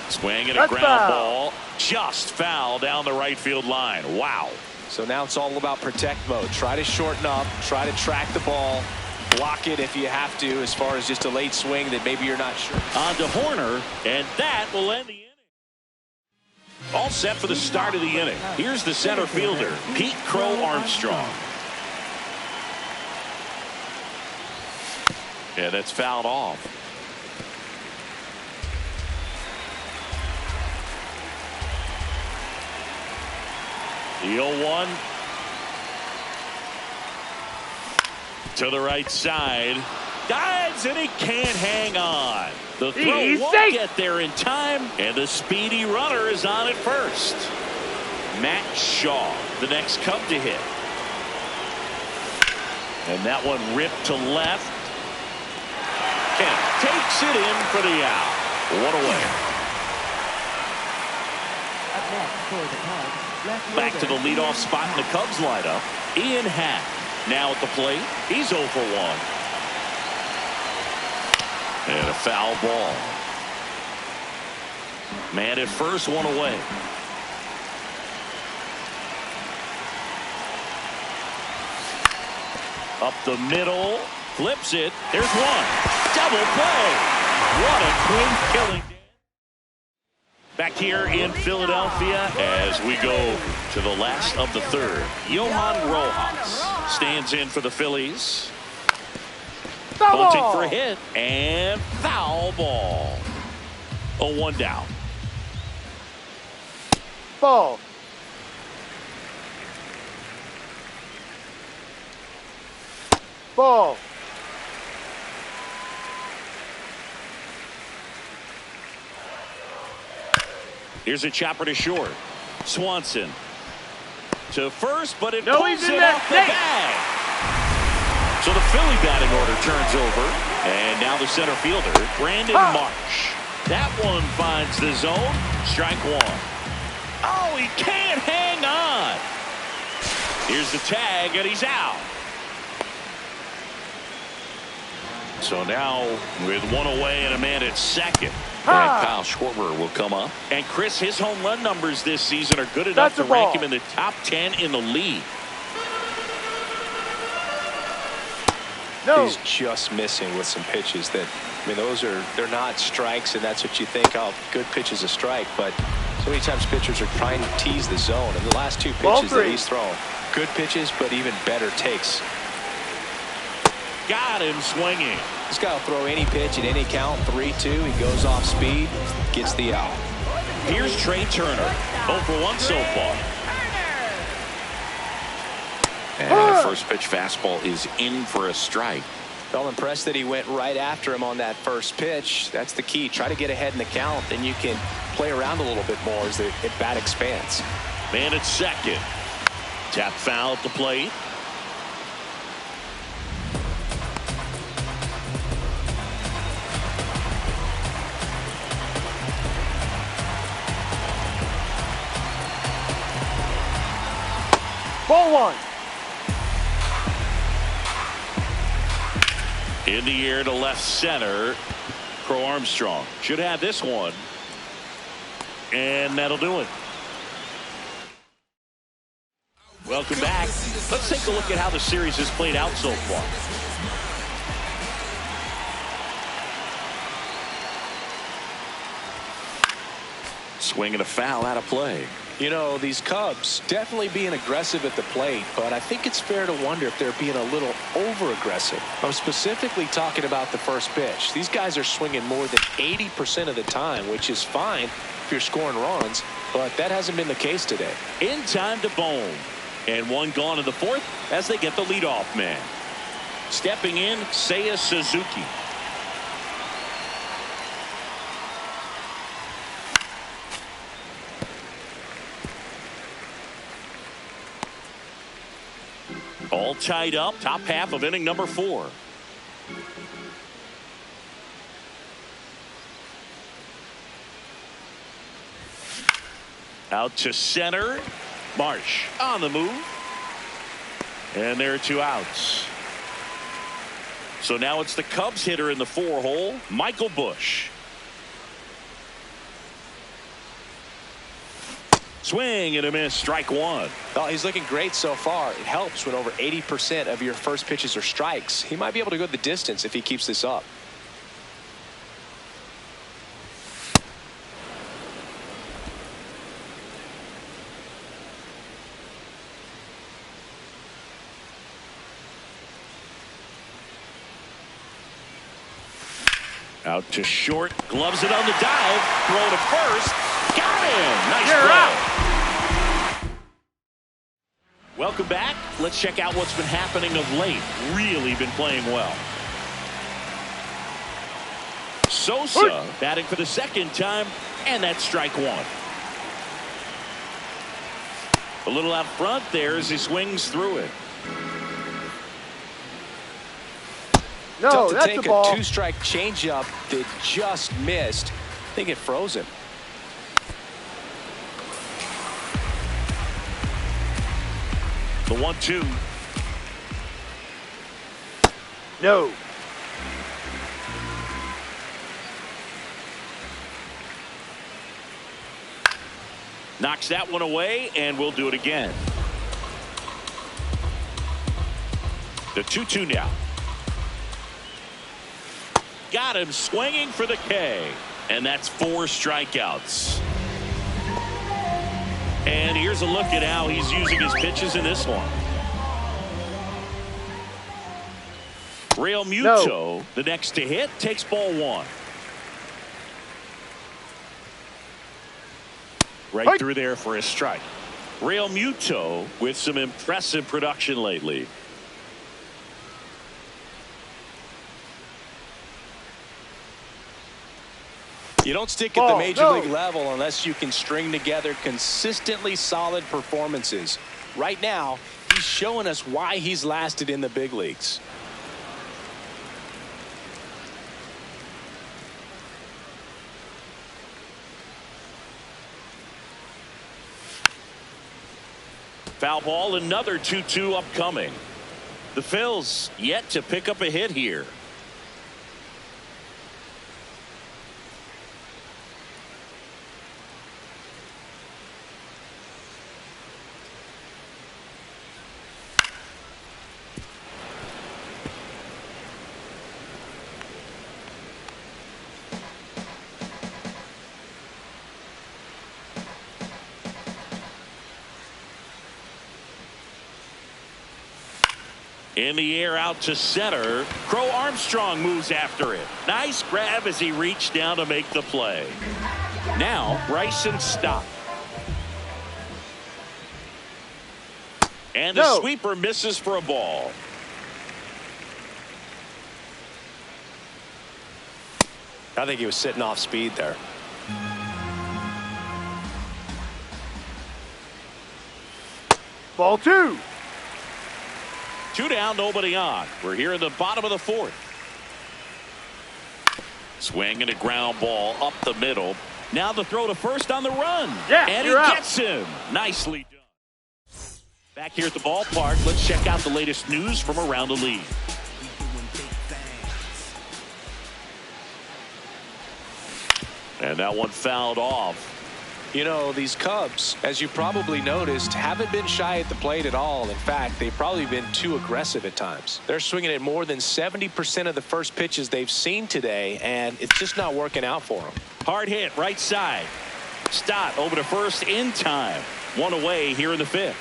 Swing and a That's ground foul. ball. Just foul down the right field line. Wow. So now it's all about protect mode. Try to shorten up. Try to track the ball. Block it if you have to, as far as just a late swing that maybe you're not sure. On to Horner, and that will end the inning. All set for the start of the inning. Here's the center fielder, Pete Crow Armstrong. Yeah, that's fouled off. The 0-1. To the right side. Dives, and he can't hang on. The throw He's won't safe. get there in time, and the speedy runner is on at first. Matt Shaw, the next Cub to hit. And that one ripped to left. Kemp takes it in for the out. What a way. Up next for the Cubs, left Back to the fielder. leadoff spot in the Cubs lineup. Ian Happ now at the plate. He's 0 for 1. And a foul ball. Man at first, 1 away. Up the middle. Flips it. There's one. Double play. What a clean killing. Back here in Philadelphia as we go to the last of the third. Johan Rojas stands in for the Phillies. Bunting for a hit and foul ball. 0-1 down. Ball. Ball. Here's a chopper to short. Swanson to first, but it No, pulls he's in it there. off the Safe. bag. So the Philly batting order turns over, and now the center fielder, Brandon Marsh. That one finds the zone. Strike 1. Oh, he can't hang on. Here's the tag, and he's out. So now with 1 away and a man at second. And Kyle Schwarber will come up. And Chris, his home run numbers this season are good enough That's to a ball. rank him in the top 10 in the league. No. He's just missing with some pitches that, I mean, they're not strikes, and that's what you think, oh, good pitch is a strike, but so many times pitchers are trying to tease the zone, and the last 2 Ball pitches that 3. he's thrown, good pitches, but even better takes. Got him swinging. This guy will throw any pitch at any count, 3-2, he goes off speed, gets the out. Here's Trey Turner. 0 for 1 so far. And the first pitch fastball is in for a strike. Well, impressed that he went right after him on that first pitch. That's the key. Try to get ahead in the count, then you can play around a little bit more as the at-bat expands. Man at second. Tap foul at the plate. Ball 1. In the air to left center. Crow Armstrong should have this one. And that'll do it. Welcome back. Let's take a look at how the series has played out so far. Swing and a foul out of play. You know, these Cubs definitely being aggressive at the plate, but I think it's fair to wonder if they're being a little over-aggressive. I'm specifically talking about the first pitch. These guys are swinging more than 80% of the time, which is fine if you're scoring runs, but that hasn't been the case today. In time to Bohm. And one gone in the fourth as they get the leadoff man. Stepping in, Seiya Suzuki. All tied up, top half of inning number 4. Out to center. Marsh on the move. And there are 2 outs. So now it's the Cubs hitter in the 4-hole, Michael Busch. Swing and a miss, strike 1. Well, he's looking great so far. It helps when over 80% of your first pitches are strikes. He might be able to go the distance if he keeps this up. Out to short, gloves it on the dive, throw to first, got him. Nice play. Welcome back. Let's check out what's been happening of late. Really been playing well. Sosa batting for the second time, and that's strike 1. A little out front there as he swings through it. No, Tough to that's take a ball. 2-strike changeup that just missed. I think it froze him. The 1-2. No. Knocks that one away, and we'll do it again. The 2-2 now. Got him swinging for the K. And that's 4 strikeouts. And here's a look at how he's using his pitches in this one. Real Muto, the next to hit, takes ball 1. Right through there for a strike. Real Muto with some impressive production lately. You don't stick at the major league level unless you can string together consistently solid performances. Right now, he's showing us why he's lasted in the big leagues. Foul ball, another 2-2 upcoming. The Phils yet to pick up a hit here. In the air out to center. Crow Armstrong moves after it. Nice grab as he reached down to make the play. Now Bryson Stott. And the sweeper misses for a ball. I think he was sitting off speed there. Ball 2. 2 down, nobody on. We're here in the bottom of the 4th. Swing and a ground ball up the middle. Now the throw to first on the run. Yeah, and he gets him. Nicely done. Back here at the ballpark, let's check out the latest news from around the league. And that one fouled off. You know, these Cubs, as you probably noticed, haven't been shy at the plate at all. In fact, they've probably been too aggressive at times. They're swinging at more than 70% of the first pitches they've seen today, and it's just not working out for them. Hard hit, right side. Stott over to first in time. One away here in the fifth.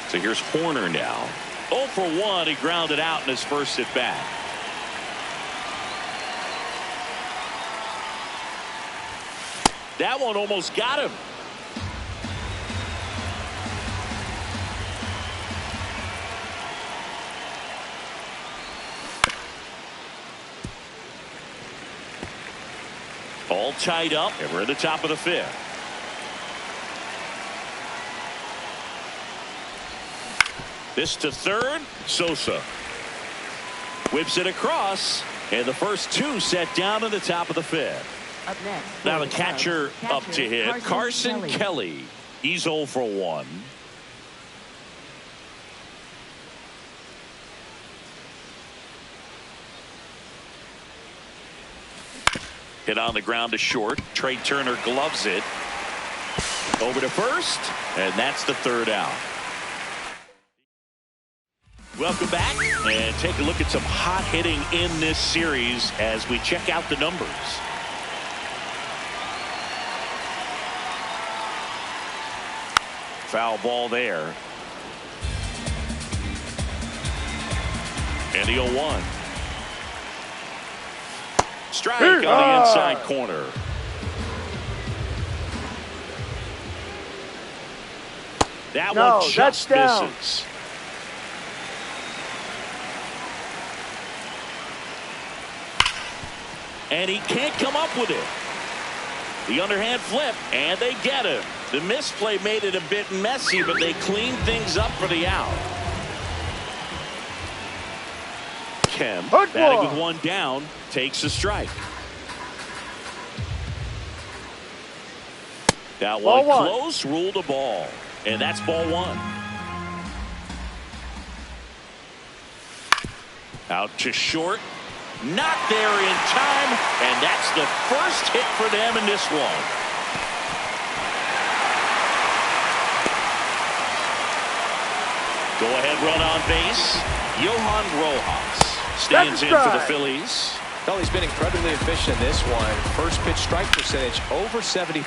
So here's Hoerner now. 0 for 1. He grounded out in his first at bat. That one almost got him. All tied up, and we're at the top of the fifth. This to third. Sosa whips it across, and the first two set down in the top of the fifth. Up next. Now the catcher up to hit. Carson Kelly. He's 0 for 1. Hit on the ground to short. Trey Turner gloves it. Over to first, and that's the third out. Welcome back, and take a look at some hot hitting in this series as we check out the numbers. Foul ball there. And the 0-1. Strike on the inside corner. That one just misses. And he can't come up with it. The underhand flip, and they get him. The misplay made it a bit messy, but they cleaned things up for the out. Kemp, batting with one down, takes a strike. That one close, ruled a ball. And that's ball one. Out to short. Not there in time, and that's the first hit for them in this one. Go-ahead run on base. Johan Rojas stands in for the Phillies. Well, he's been incredibly efficient in this one. First pitch strike percentage over 70%.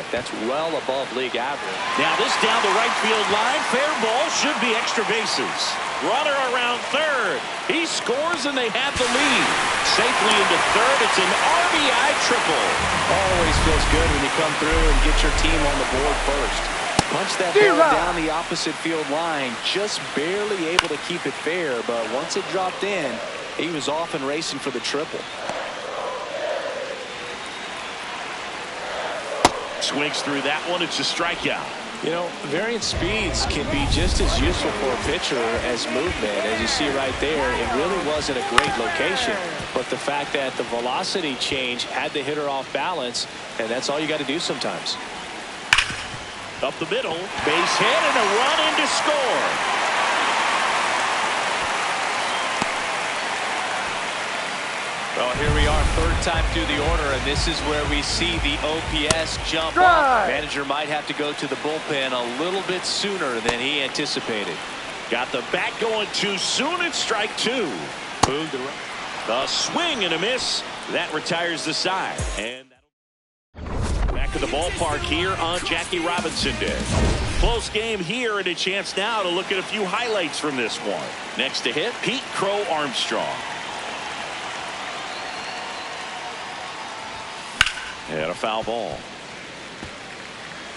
That's well above league average. Now this down the right field line. Fair ball, should be extra bases. Runner around third. He scores and they have the lead. Safely into third. It's an RBI triple. Always feels good when you come through and get your team on the board first. Punch that ball down the opposite field line. Just barely able to keep it fair, but once it dropped in, he was off and racing for the triple. Swings through that one. It's a strikeout. You know, variant speeds can be just as useful for a pitcher as movement. As you see right there, it really wasn't a great location. But the fact that the velocity change had the hitter off balance, and that's all you got to do sometimes. Up the middle. Base hit and a run in to score. Well, here we are, third time through the order, and this is where we see the OPS jump up. Manager might have to go to the bullpen a little bit sooner than he anticipated. Got the bat going too soon. It's strike two. Moved the swing and a miss. That retires the side. And back to the ballpark here on Jackie Robinson Day. Close game here, and a chance now to look at a few highlights from this one. Next to hit, Pete Crow Armstrong. And a foul ball.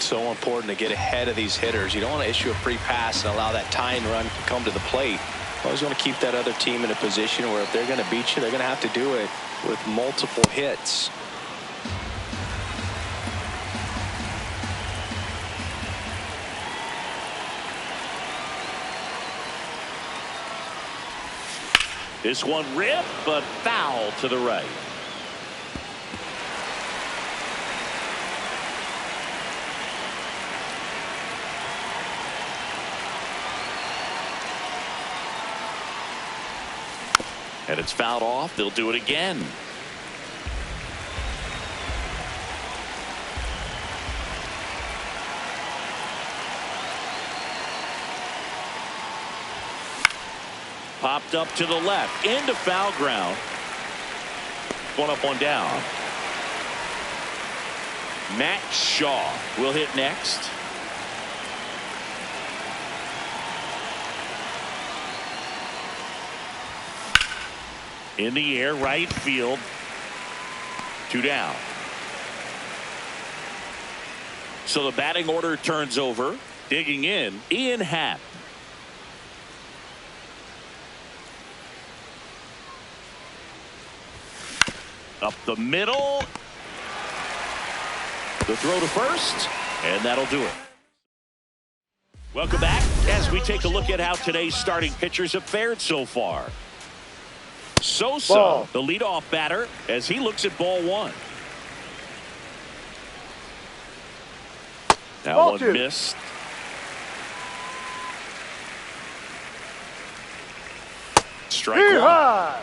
So important to get ahead of these hitters. You don't want to issue a free pass and allow that tying run to come to the plate. Always want to keep that other team in a position where if they're going to beat you, they're going to have to do it with multiple hits. This one ripped, but foul to the right. And it's fouled off. They'll do it again. Popped up to the left into foul ground. One up, one down. Matt Shaw will hit next. In the air, right field. 2 down. So the batting order turns over. Digging in, Ian Happ. Up the middle. The throw to first, and that'll do it. Welcome back as we take a look at how today's starting pitchers have fared so far. Sosa, Ball. the leadoff batter, as he looks at ball 1. That Ball one 2. missed. Strike 1. High.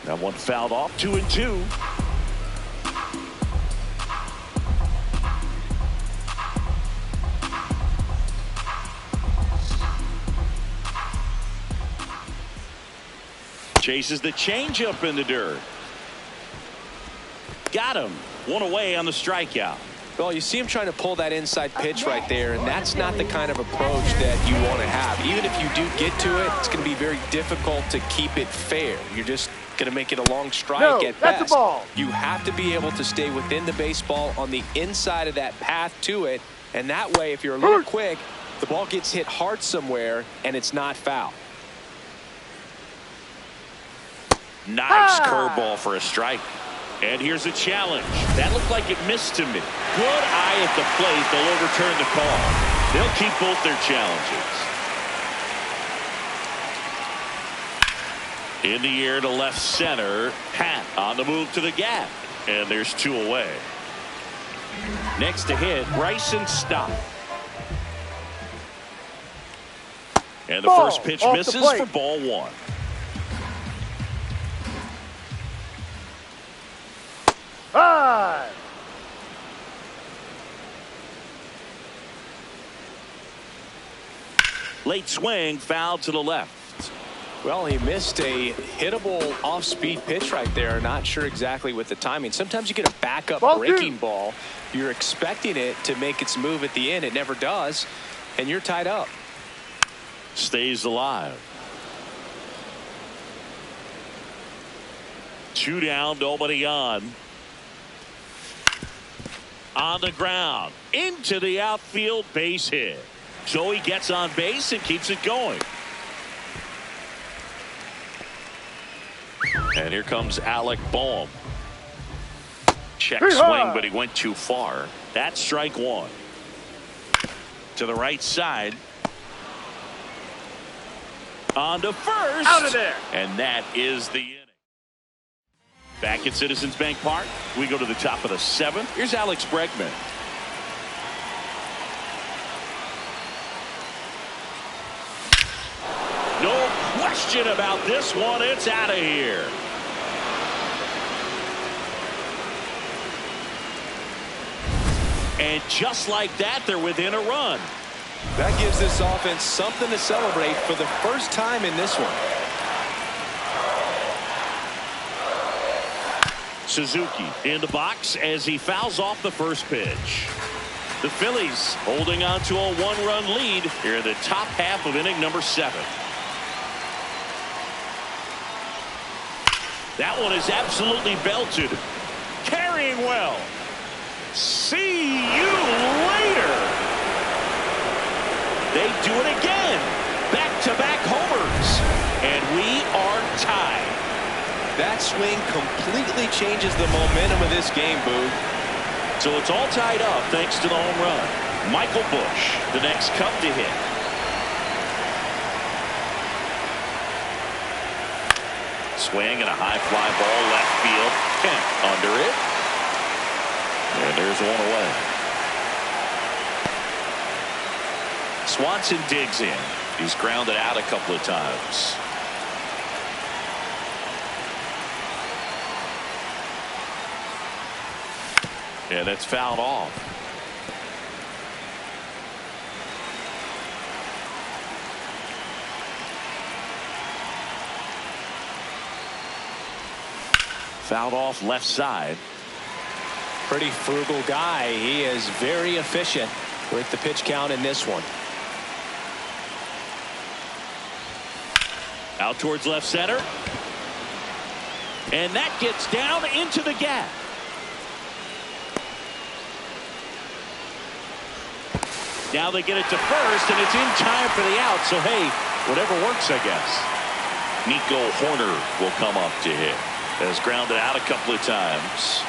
That one fouled off. 2-2. Chases the changeup in the dirt. Got him. 1 away on the strikeout. Well, you see him trying to pull that inside pitch right there, and that's not the kind of approach that you want to have. Even if you do get to it, it's going to be very difficult to keep it fair. You're just going to make it a long strike at that's best. a ball. You have to be able to stay within the baseball on the inside of that path to it, and that way, if you're a little quick, the ball gets hit hard somewhere, and it's not foul. Nice curveball for a strike. And here's a challenge. That looked like it missed to me. Good eye at the plate. They'll overturn the call. They'll keep both their challenges. In the air to left center. Pat on the move to the gap. And there's 2 away. Next to hit, Bryson Stott. And the Ball first pitch off the misses plate. for ball 1. High. Late swing, foul to the left. Well, he missed a hittable off-speed pitch right there. Not sure exactly with the timing. Sometimes you get a backup Ball breaking 2. ball. You're expecting it to make its move at the end. It never does, and you're tied up. Stays alive. 2 down, nobody on. On the ground, into the outfield, base hit. So he gets on base and keeps it going. And here comes Alec Boehm. Check swing, but he went too far. That's strike 1. To the right side. On to first. Out of there. And that is the inning. Back at Citizens Bank Park, we go to the top of the 7th. Here's Alex Bregman. No question about this one. It's out of here. And just like that, they're within a run. That gives this offense something to celebrate for the first time in this one. Suzuki in the box as he fouls off the first pitch. The Phillies holding on to a 1-run lead here in the top half of inning number 7. That one is absolutely belted. Carrying well. See you later. They do it again. Back-to-back homers. And we are tied. That swing completely changes the momentum of this game, Boog. So it's all tied up thanks to the home run. Michael Busch, the next Cub to hit. Swing and a high fly ball left field. Kemp under it. And there's 1 away. Swanson digs in. He's grounded out a couple of times. Yeah, that's fouled off. Fouled off left side. Pretty frugal guy. He is very efficient with the pitch count in this one. Out towards left center. And that gets down into the gap. Now they get it to first, and it's in time for the out. So, hey, whatever works, I guess. Nico Hoerner will come up to hit. Has grounded out a couple of times.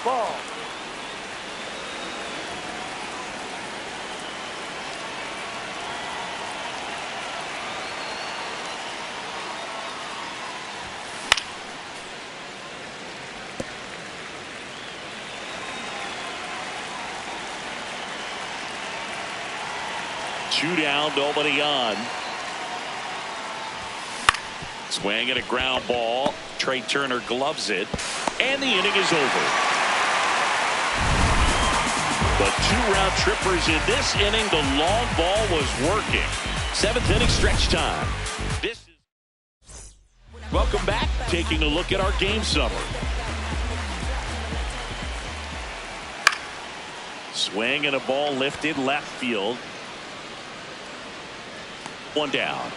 Ball. Two down, nobody on. Swing and a ground ball. Trey Turner gloves it, and the inning is over. The two round trippers in this inning. The long ball was working. Seventh inning stretch time. Welcome back. Taking a look at our game summary. Swing and a ball lifted left field. One down.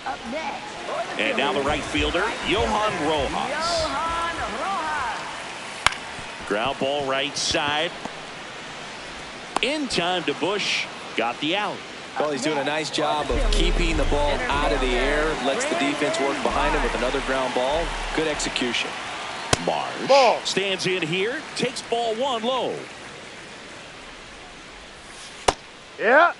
Up next. And now the right fielder, Johan Rojas. Johan Rojas. Ground ball right side. In time to Bush. Got the out. Well, he's doing a nice job of keeping the ball out of the air. Lets the defense work behind him with another ground ball. Good execution. Marsh Ball. stands in here. Takes ball one low. Yeah.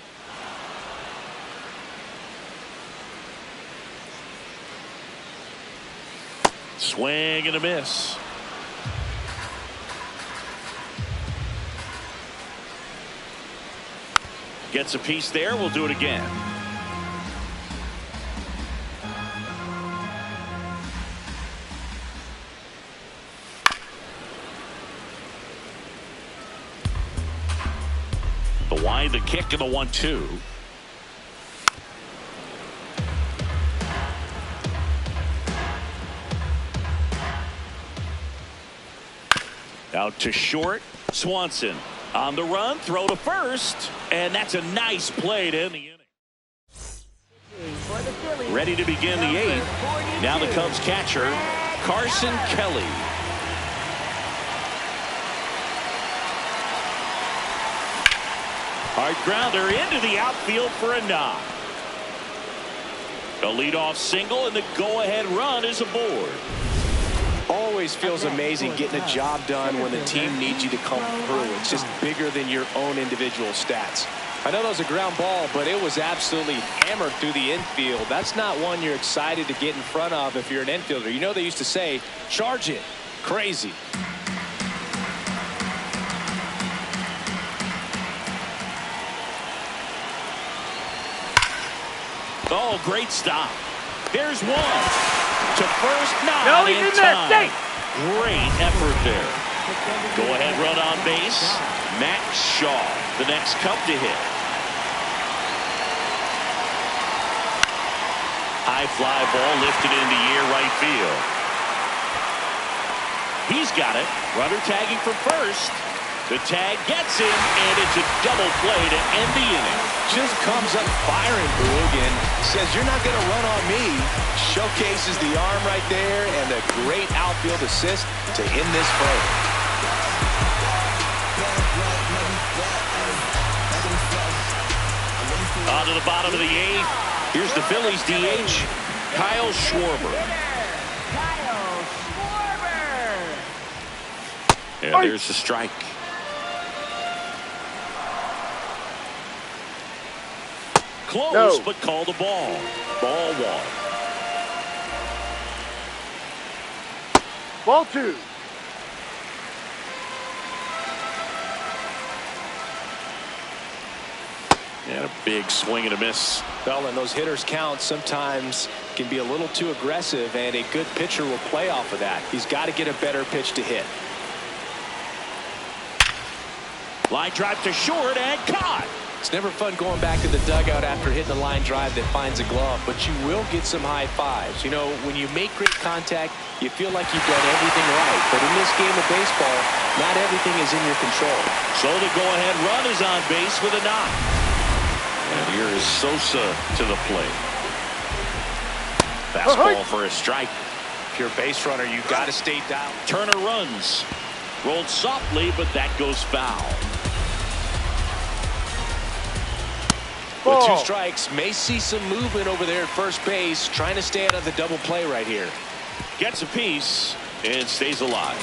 Swing and a miss. Gets a piece there. We'll do it again. The wind, the kick, and the 1-2. Out to short. Swanson on the run. Throw to first. And that's a nice play to end the inning. For the Phillies, Ready to begin the eighth. Now the Cubs catcher, Carson Kelly. Hard grounder into the outfield for a knock. A leadoff single, and the go-ahead run is aboard. Always feels amazing getting a job done when the team needs you to come through. It's just bigger than your own individual stats. I know that was a ground ball, but it was absolutely hammered through the infield. That's not one you're excited to get in front of if you're an infielder. You know they used to say, charge it. Crazy. Oh, great stop. There's one. To first, not No, he's in in there. time. Safe. Great effort there. Go-ahead run on base. Matt Shaw, the next Cub to hit. High fly ball lifted into air right field. He's got it. Runner tagging for first. The tag gets him, and it's a double play to end the inning. Just comes up firing, Boog, and says, you're not going to run on me. Showcases the arm right there, and a great outfield assist to end this frame. On to the bottom of the eighth. Here's the Phillies DH, Kyle Schwarber. Kyle Schwarber. And there's the strike. Close, No. but called a ball. Ball one. Ball two. And a big swing and a miss. Well, and those hitters count sometimes can be a little too aggressive, and a good pitcher will play off of that. He's got to get a better pitch to hit. Line drive to short and caught. It's never fun going back to the dugout after hitting a line drive that finds a glove, but you will get some high fives. You know, when you make great contact, you feel like you've done everything right. But in this game of baseball, not everything is in your control. So the go-ahead run is on base with a knock. And here is Sosa to the plate. Fastball for a strike. If you're a base runner, you've got to stay down. Turner runs. Rolled softly, but that goes foul. With 2 strikes, may see some movement over there at first base, trying to stay out of the double play right here. Gets a piece and stays alive.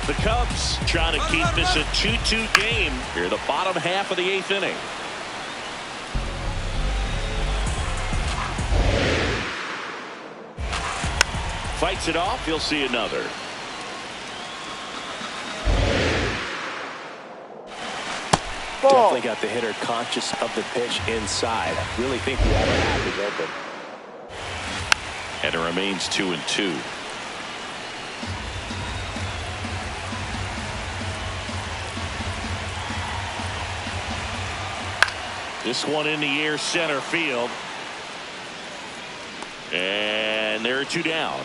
The Cubs trying to keep this a 2-2 game here, the bottom half of the 8th inning. Fights it off. He'll see another. Definitely got the hitter conscious of the pitch inside. I really think the other half is open. And it remains 2-2. This one in the air, center field. And there are 2 down.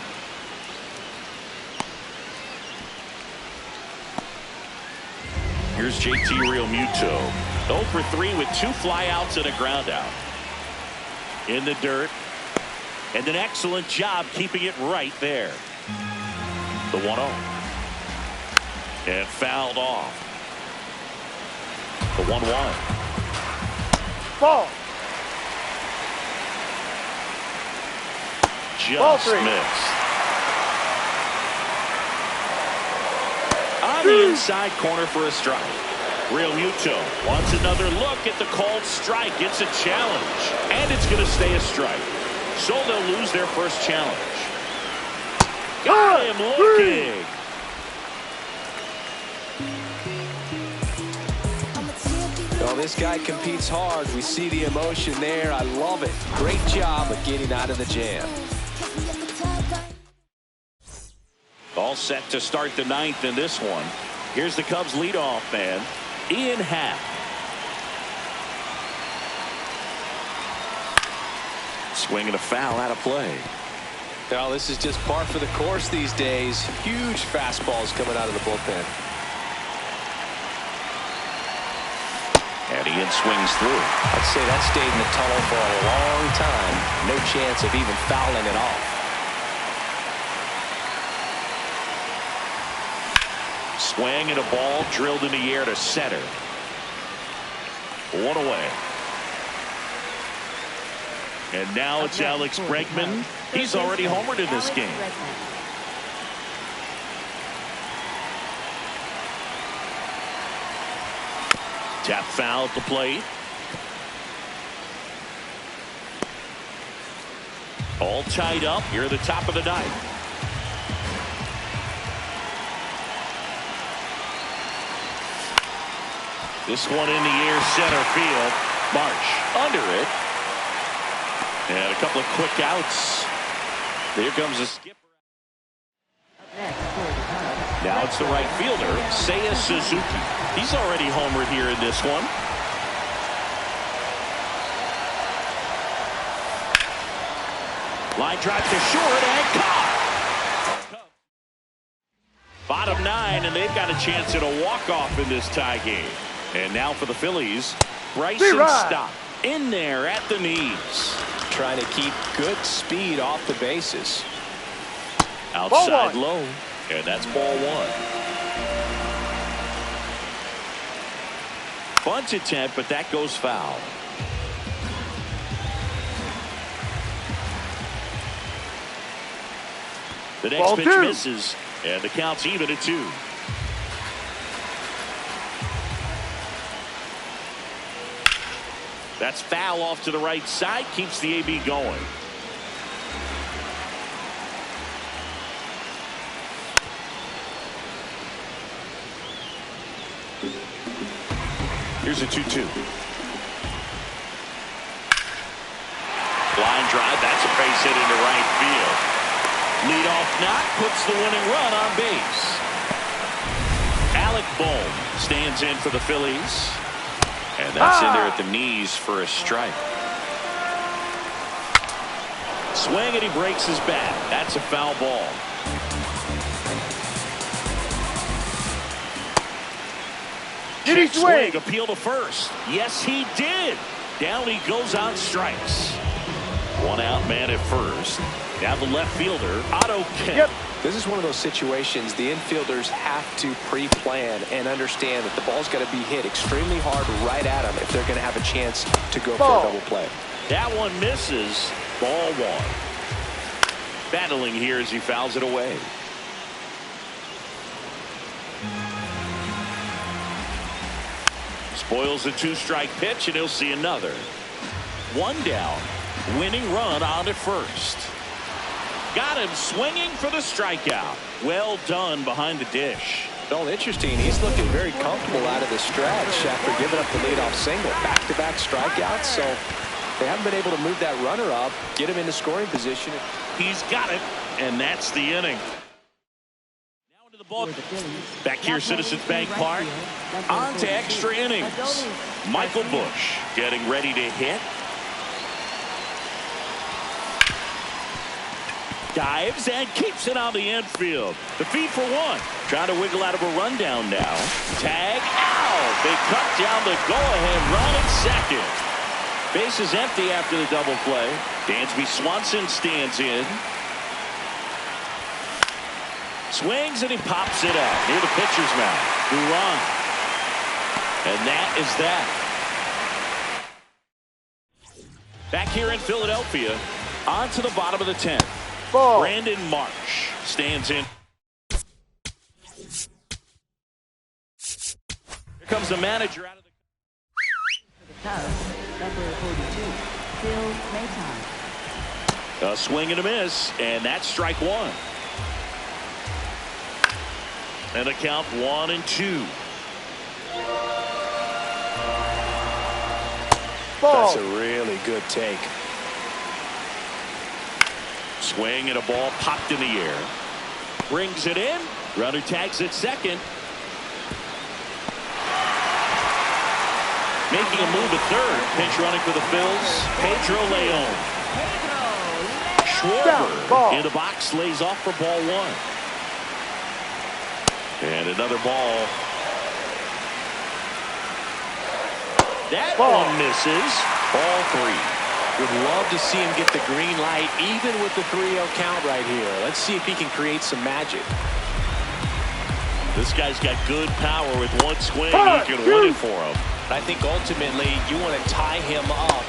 Here's JT Realmuto. 0 for 3 with 2 flyouts and a ground out. In the dirt. And an excellent job keeping it right there. The 1-0. And fouled off. The 1-1. Ball. Just missed. On the inside corner for a strike. Realmuto wants another look at the called strike. It's a challenge. And it's going to stay a strike. So they'll lose their first challenge. Got him looking. Well, this guy competes hard. We see the emotion there. I love it. Great job of getting out of the jam. All set to start the 9th in this one. Here's the Cubs leadoff man, Ian Happ. Swinging a foul out of play. Well, this is just par for the course these days. Huge fastballs coming out of the bullpen. And Ian swings through. I'd say that stayed in the tunnel for a long time. No chance of even fouling it off. Swing and a ball drilled in the air to center. 1 away. And now it's Alex Bregman. He's already homered in this game. Tap foul at the plate. All tied up here at the top of the 9th. This one in the air, center field. Marsh under it. And a couple of quick outs. Here comes a skipper. Now it's the right fielder, Seiya Suzuki. He's already homered here in this one. Line drive to short and caught. Bottom 9, and they've got a chance at a walk-off in this tie game. And now for the Phillies, Bryson Stott in there at the knees. Trying to keep good speed off the bases. Outside low, and that's ball 1. Bunt attempt, but that goes foul. The next pitch misses, and the count's even at 2. That's foul off to the right side, keeps the AB going. Here's a 2-2. Line drive, that's a base hit into right field. Leadoff knock puts the winning run on base. Alec Bohm stands in for the Phillies. And that's in there at the knees for a strike. Swing and he breaks his bat. That's a foul ball. Did he swing? Appeal to first. Yes, he did. Down he goes on strikes. One out man at first. Now the left fielder, Otto Kemp. Yep. This is one of those situations the infielders have to pre-plan and understand that the ball's got to be hit extremely hard right at them if they're going to have a chance to go for a double play. That one misses. Ball one. Battling here as he fouls it away. Spoils the two-strike pitch, and he'll see another. One down. Winning run on at first. Got him swinging for the strikeout. Well done behind the dish. Well, interesting. He's looking very comfortable out of the stretch after giving up the leadoff single. Back-to-back strikeouts, so they haven't been able to move that runner up, get him into scoring position. He's got it, and that's the inning. Now into the ball. Back here, Citizens Bank Park. On to extra innings. Michael Busch getting ready to hit. Dives and keeps it on the infield. The feed for one. Trying to wiggle out of a rundown now. Tag out. They cut down the go-ahead run at second. Base is empty after the double play. Dansby Swanson stands in. Swings and he pops it out near the pitcher's mound. Duran. And that is that. Back here in Philadelphia. On to the bottom of the 10th. Ball. Brandon Marsh stands in. Here comes the manager out of the Cubs, number 42, Phil Maton. A swing and a miss, and that's strike one. And a count 1-2. Ball. That's a really good take. Swing and a ball popped in the air. Brings it in. Runner tags at second. Making a move at third. Pinch running for the Phils. Pedro Leon. Schwarber in the box, lays off for ball one. And another ball. That one misses. Ball three. Would love to see him get the green light even with the 3-0 count right here. Let's see if he can create some magic. This guy's got good power with one swing. He can win it for him. I think ultimately you want to tie him up.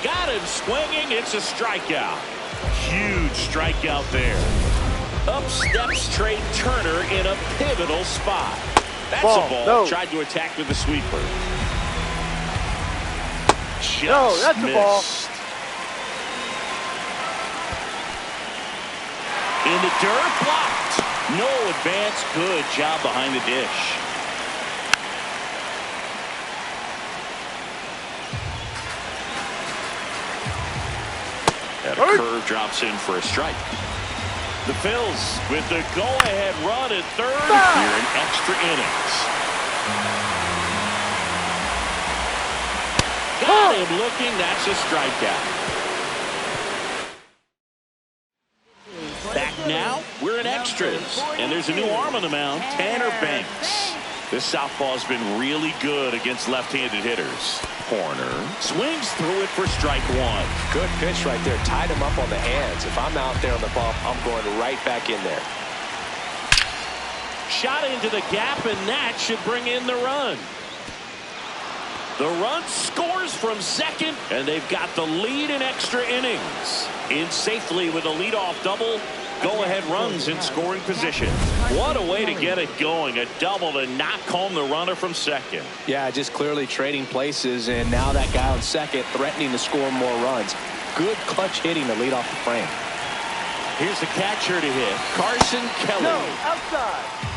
Got him swinging. It's a strikeout. Huge strikeout there. Up steps Trey Turner in a pivotal spot. That's Ball. a ball. No. Tried to attack with the sweeper. Just No, that's a ball. missed. In the dirt, blocked. No advance. Good job behind the dish. And a curve drops in for a strike. The Phils with the go-ahead run at third here in extra innings. Got him looking. That's a strikeout. Back now, we're in extras. And there's a new arm on the mound, Tanner Banks. This southpaw's been really good against left-handed hitters. Corner swings through it for strike one. Good pitch right there. Tied him up on the hands. If I'm out there on the bump, I'm going right back in there. Shot into the gap, and that should bring in the run. The run scores from second, and they've got the lead in extra innings. In safely with a leadoff double. Go-ahead runs in scoring position. What a way to get it going. A double to knock home the runner from second. Yeah, just clearly trading places, and now that guy on second threatening to score more runs. Good clutch hitting to lead off the frame. Here's the catcher to hit, Carson Kelly. No, outside.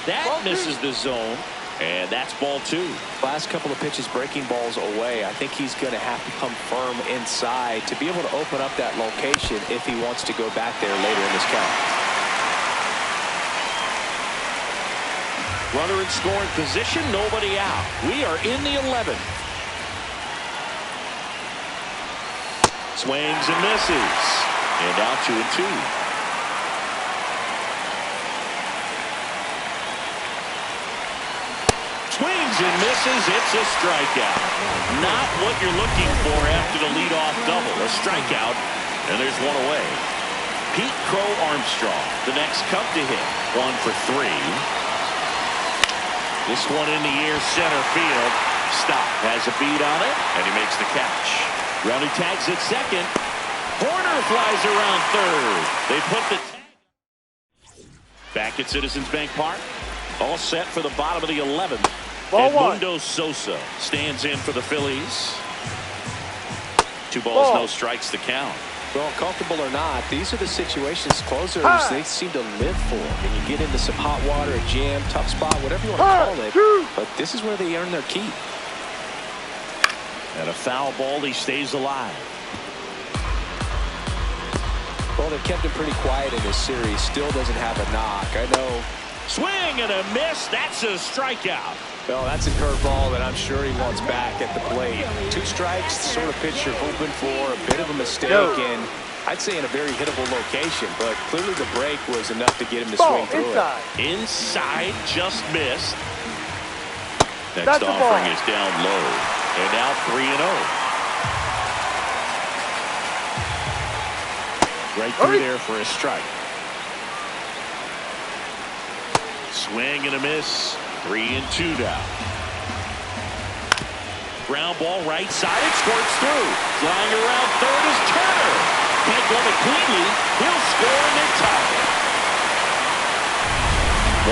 That misses the zone, and that's ball two. Last couple of pitches breaking balls away. I think he's going to have to come firm inside to be able to open up that location if he wants to go back there later in this count. Runner in scoring position, nobody out. We are in the 11th. Swings and misses. And now 2-2. Swings and misses. It's a strikeout. Not what you're looking for after the leadoff double. A strikeout, and there's one away. Pete Crow Armstrong, the next Cub to hit. 1 for 3. This one in the air, center field. Stop. Has a beat on it, and he makes the catch. Rounding tags at second. Horner flies around third. They put the tag. Back at Citizens Bank Park. All set for the bottom of the 11th. Edmundo Sosa stands in for the Phillies. 2 balls, no strikes to count. Well, comfortable or not, these are the situations closers they seem to live for. And you get into some hot water, a jam, tough spot, whatever you want to call it. But this is where they earn their keep. And a foul ball, he stays alive. Well, they've kept him pretty quiet in this series. Still doesn't have a knock. I know. Swing and a miss. That's a strikeout. Well, that's a curveball that I'm sure he wants back at the plate. 2 strikes, the sort of pitch you're hoping for. A bit of a mistake, and I'd say in a very hittable location. But clearly the break was enough to get him to swing through it. Inside, just missed. Next offering is down low. And now 3-0. Right through there for a strike. Swing and a miss. 3-2 now. Ground ball right side. It squirts through. Flying around third is Turner. Can't glove it cleanly. He'll score and they tie it.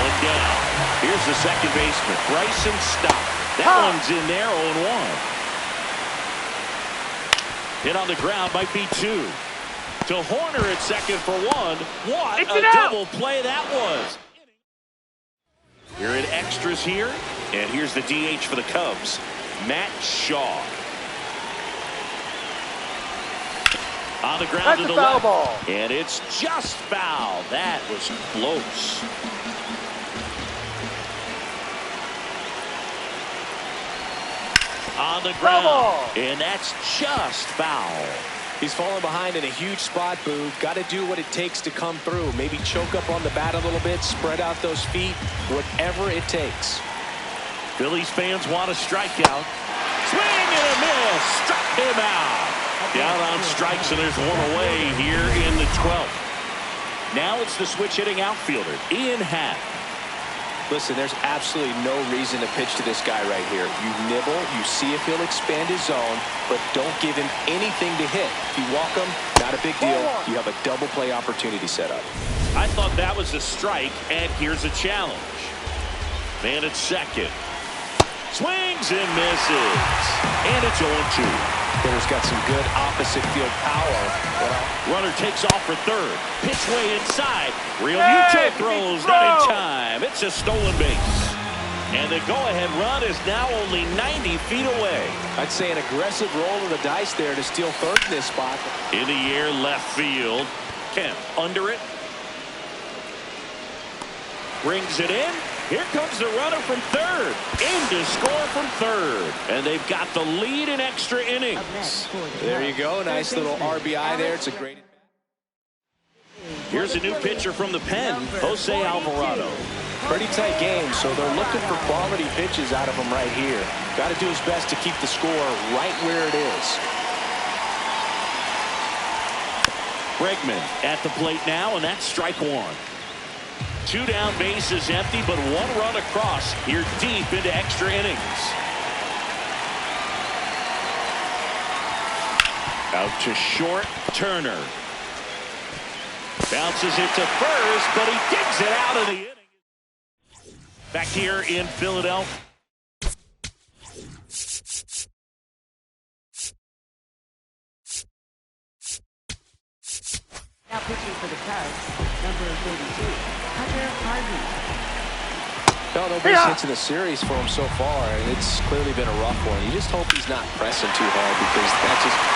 1 down. Here's the second baseman, Bryson Stott. That one's in there, 0-1. Hit on the ground, might be 2. To Horner at second for 1. What a double play that was. You're in extras here, and here's the DH for the Cubs, Matt Shaw. On the ground to the left, ball. And it's just foul. That was close. On the ground, and that's just foul. He's falling behind in a huge spot, Boog. Got to do what it takes to come through. Maybe choke up on the bat a little bit, spread out those feet, whatever it takes. Phillies fans want a strikeout. Swing and a miss. Struck him out. Down on strikes, and there's one away here in the 12th. Now it's the switch hitting outfielder, Ian Happ. Listen, there's absolutely no reason to pitch to this guy right here. You nibble, you see if he'll expand his zone, but don't give him anything to hit. If you walk him, not a big deal. You have a double play opportunity set up. I thought that was a strike, and here's a challenge. Man at second. Swings and misses. And it's 0-2. Hitter's got some good opposite field power. Runner takes off for third. Pitch way inside. Real Muto throws, not in time. It's a stolen base. And the go-ahead run is now only 90 feet away. I'd say an aggressive roll of the dice there to steal third in this spot. In the air, left field. Kemp under it. Brings it in. Here comes the runner from third. In to score from third. And they've got the lead in extra innings. There you go. Nice little RBI there. It's a great. Here's a new pitcher from the pen, Jose Alvarado. Pretty tight game, so they're looking for quality pitches out of him right here. Got to do his best to keep the score right where it is. Bregman at the plate now, and that's strike 1. 2 down, bases empty, but 1 run across here deep into extra innings. Out to short, Turner. Bounces it to first, but he digs it out of the inning. Back here in Philadelphia. Now pitching for the Cubs, number 32, Hunter Harvey. No base hits in the series for him so far, and it's clearly been a rough one. You just hope he's not pressing too hard, because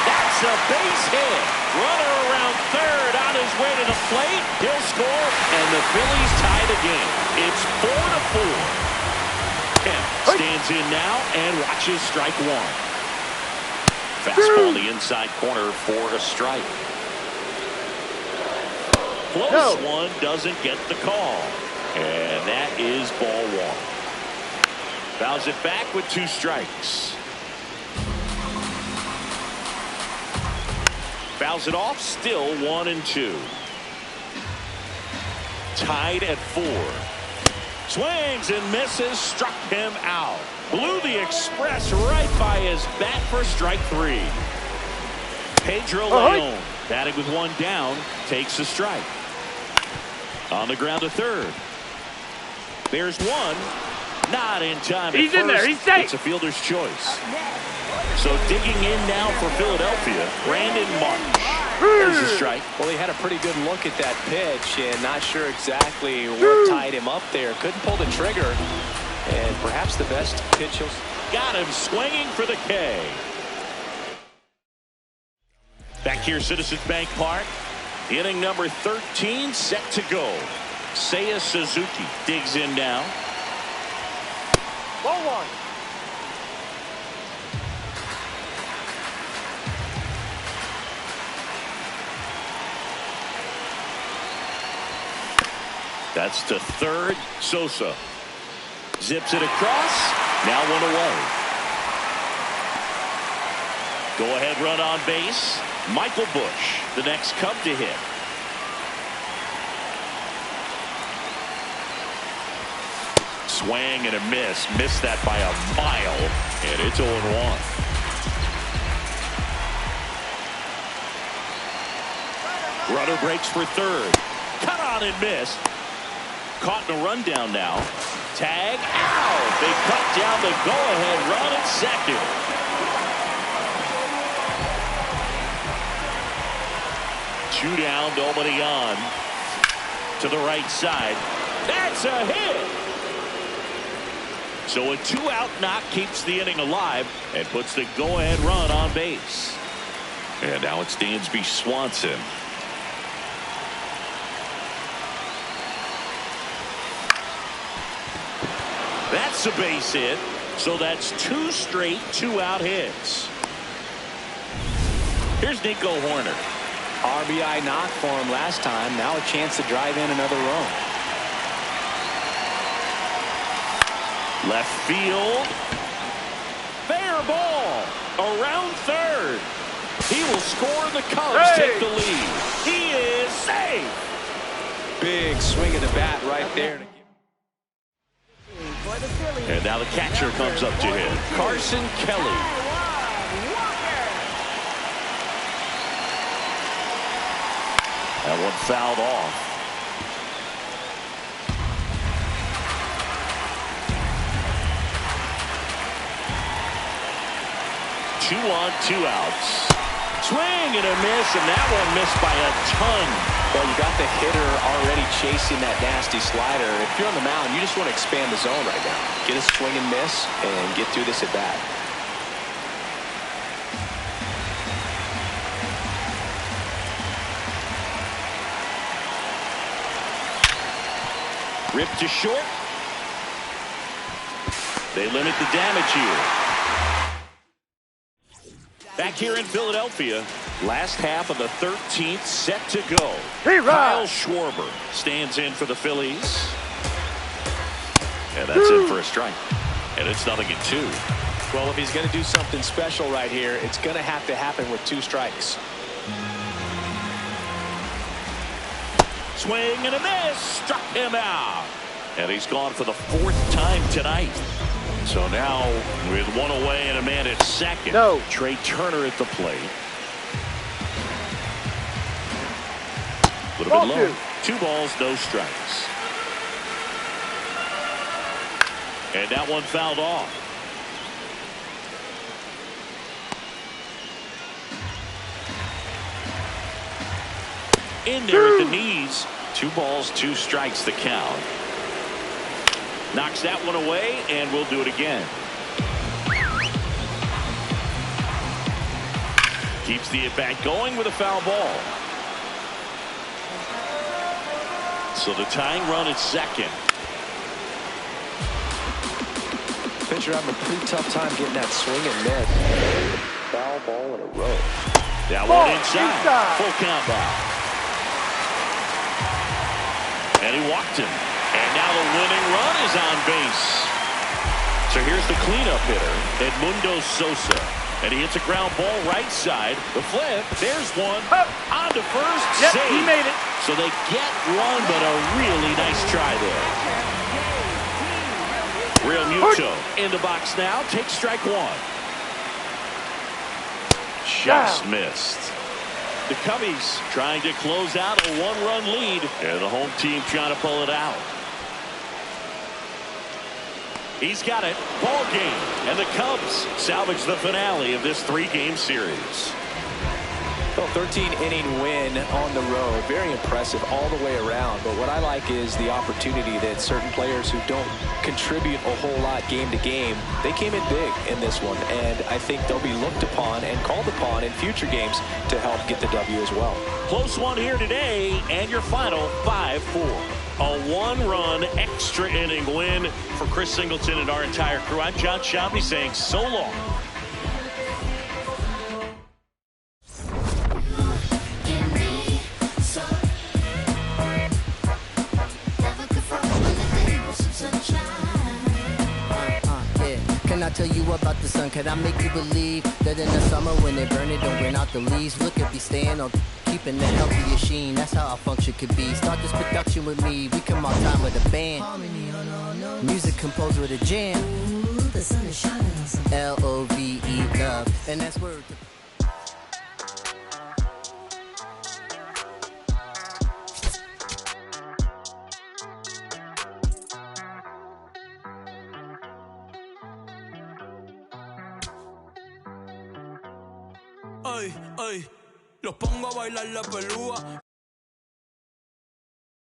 that's a base hit. Runner around third on his way to the plate. He'll score, and the Phillies tie the game. It's 4-4. Stands in now and watches strike one. Fastball the inside corner for a strike. Close one, doesn't get the call. And that is ball one. Fouls it back with 2 strikes. Fouls it off, still 1-2. Tied at 4. Swings and misses, struck him out. Blew the express right by his bat for strike 3. Pedro Leon, batting with 1 down, takes a strike. On the ground to third. There's 1. Not in time. He's in there. He's safe. It's a fielder's choice. So digging in now for Philadelphia, Brandon Martin. There's a strike. Well, he had a pretty good look at that pitch and not sure exactly what tied him up there. Couldn't pull the trigger. And perhaps the best pitch he'll... Got him swinging for the K. Back here, Citizens Bank Park. Inning number 13 set to go. Seiya Suzuki digs in now. Ball 1. That's to third. Sosa zips it across. Now 1 away. Go ahead run on base. Michael Busch, the next Cub to hit. Swing and a miss. Missed that by a mile. And it's 0-1. Runner breaks for third. Cut on and miss. Caught in a rundown now. Tag out. They cut down the go-ahead run at second. Two down, nobody on. To the right side. That's a hit. So a 2-out knock keeps the inning alive and puts the go-ahead run on base. And now it's Dansby Swanson. That's a base hit. So that's 2 straight 2-out hits. Here's Nico Hoerner. RBI knock for him last time. Now a chance to drive in another run. Left field. Fair ball. Around third. He will score. The Cubs take the lead. He is safe. Big swing of the bat right there. And now the catcher comes up to him. Carson Kelly. That one fouled off. Two on, 2 outs. Swing and a miss, and that one missed by a ton. Well, you got the hitter already chasing that nasty slider. If you're on the mound, you just want to expand the zone right now. Get a swing and miss and get through this at bat. Ripped to short. They limit the damage here. Back here in Philadelphia, last half of the 13th set to go. Kyle Schwarber stands in for the Phillies. And that's in for a strike. And it's 0-2. Well, if he's going to do something special right here, it's going to have to happen with 2 strikes. Swing and a miss. Struck him out. And he's gone for the 4th time tonight. So now with 1 away and a man at second. Trey Turner at the plate. A little bit low. 2 balls, no strikes. And that one fouled off. In there at the knees. 2 balls, 2 strikes the count. Knocks that one away, and we'll do it again. Keeps the at-bat going with a foul ball. So the tying run at second. pitcher having a pretty tough time getting that swing and miss. Foul ball in a row. That Ball one inside. Full count now. And he walked him. And now the winning run is on base. So here's the cleanup hitter, Edmundo Sosa. And he hits a ground ball right side. The flip, there's one. On to first. Yep, save. he made it. So they get one, but a really nice try there. Real Muto in the box now. Takes strike one. Just missed. The Cubbies trying to close out a one-run lead. And the home team trying to pull it out. He's got it. Ball game. And the Cubs salvage the finale of this 3-game series. Well, 13-inning win on the road. Very impressive all the way around. But what I like is the opportunity that certain players who don't contribute a whole lot game to game, they came in big in this one. And I think they'll be looked upon and called upon in future games to help get the W as well. Close one here today, and your final 5-4. A one-run extra inning win for Chris Singleton and our entire crew. I'm John Shabney saying so long. Can I tell you about the sun? Can I make you believe that in the summer when they burn it, don't burn out the leaves? Look at me staying on, keeping the healthy machine. That's how our function could be. Start this production with me. We come on time with a band. Music composed with a jam. The sun is shining on something. L-O-V-E, love. And that's word. Ay, ay, los pongo a bailar la pelúa.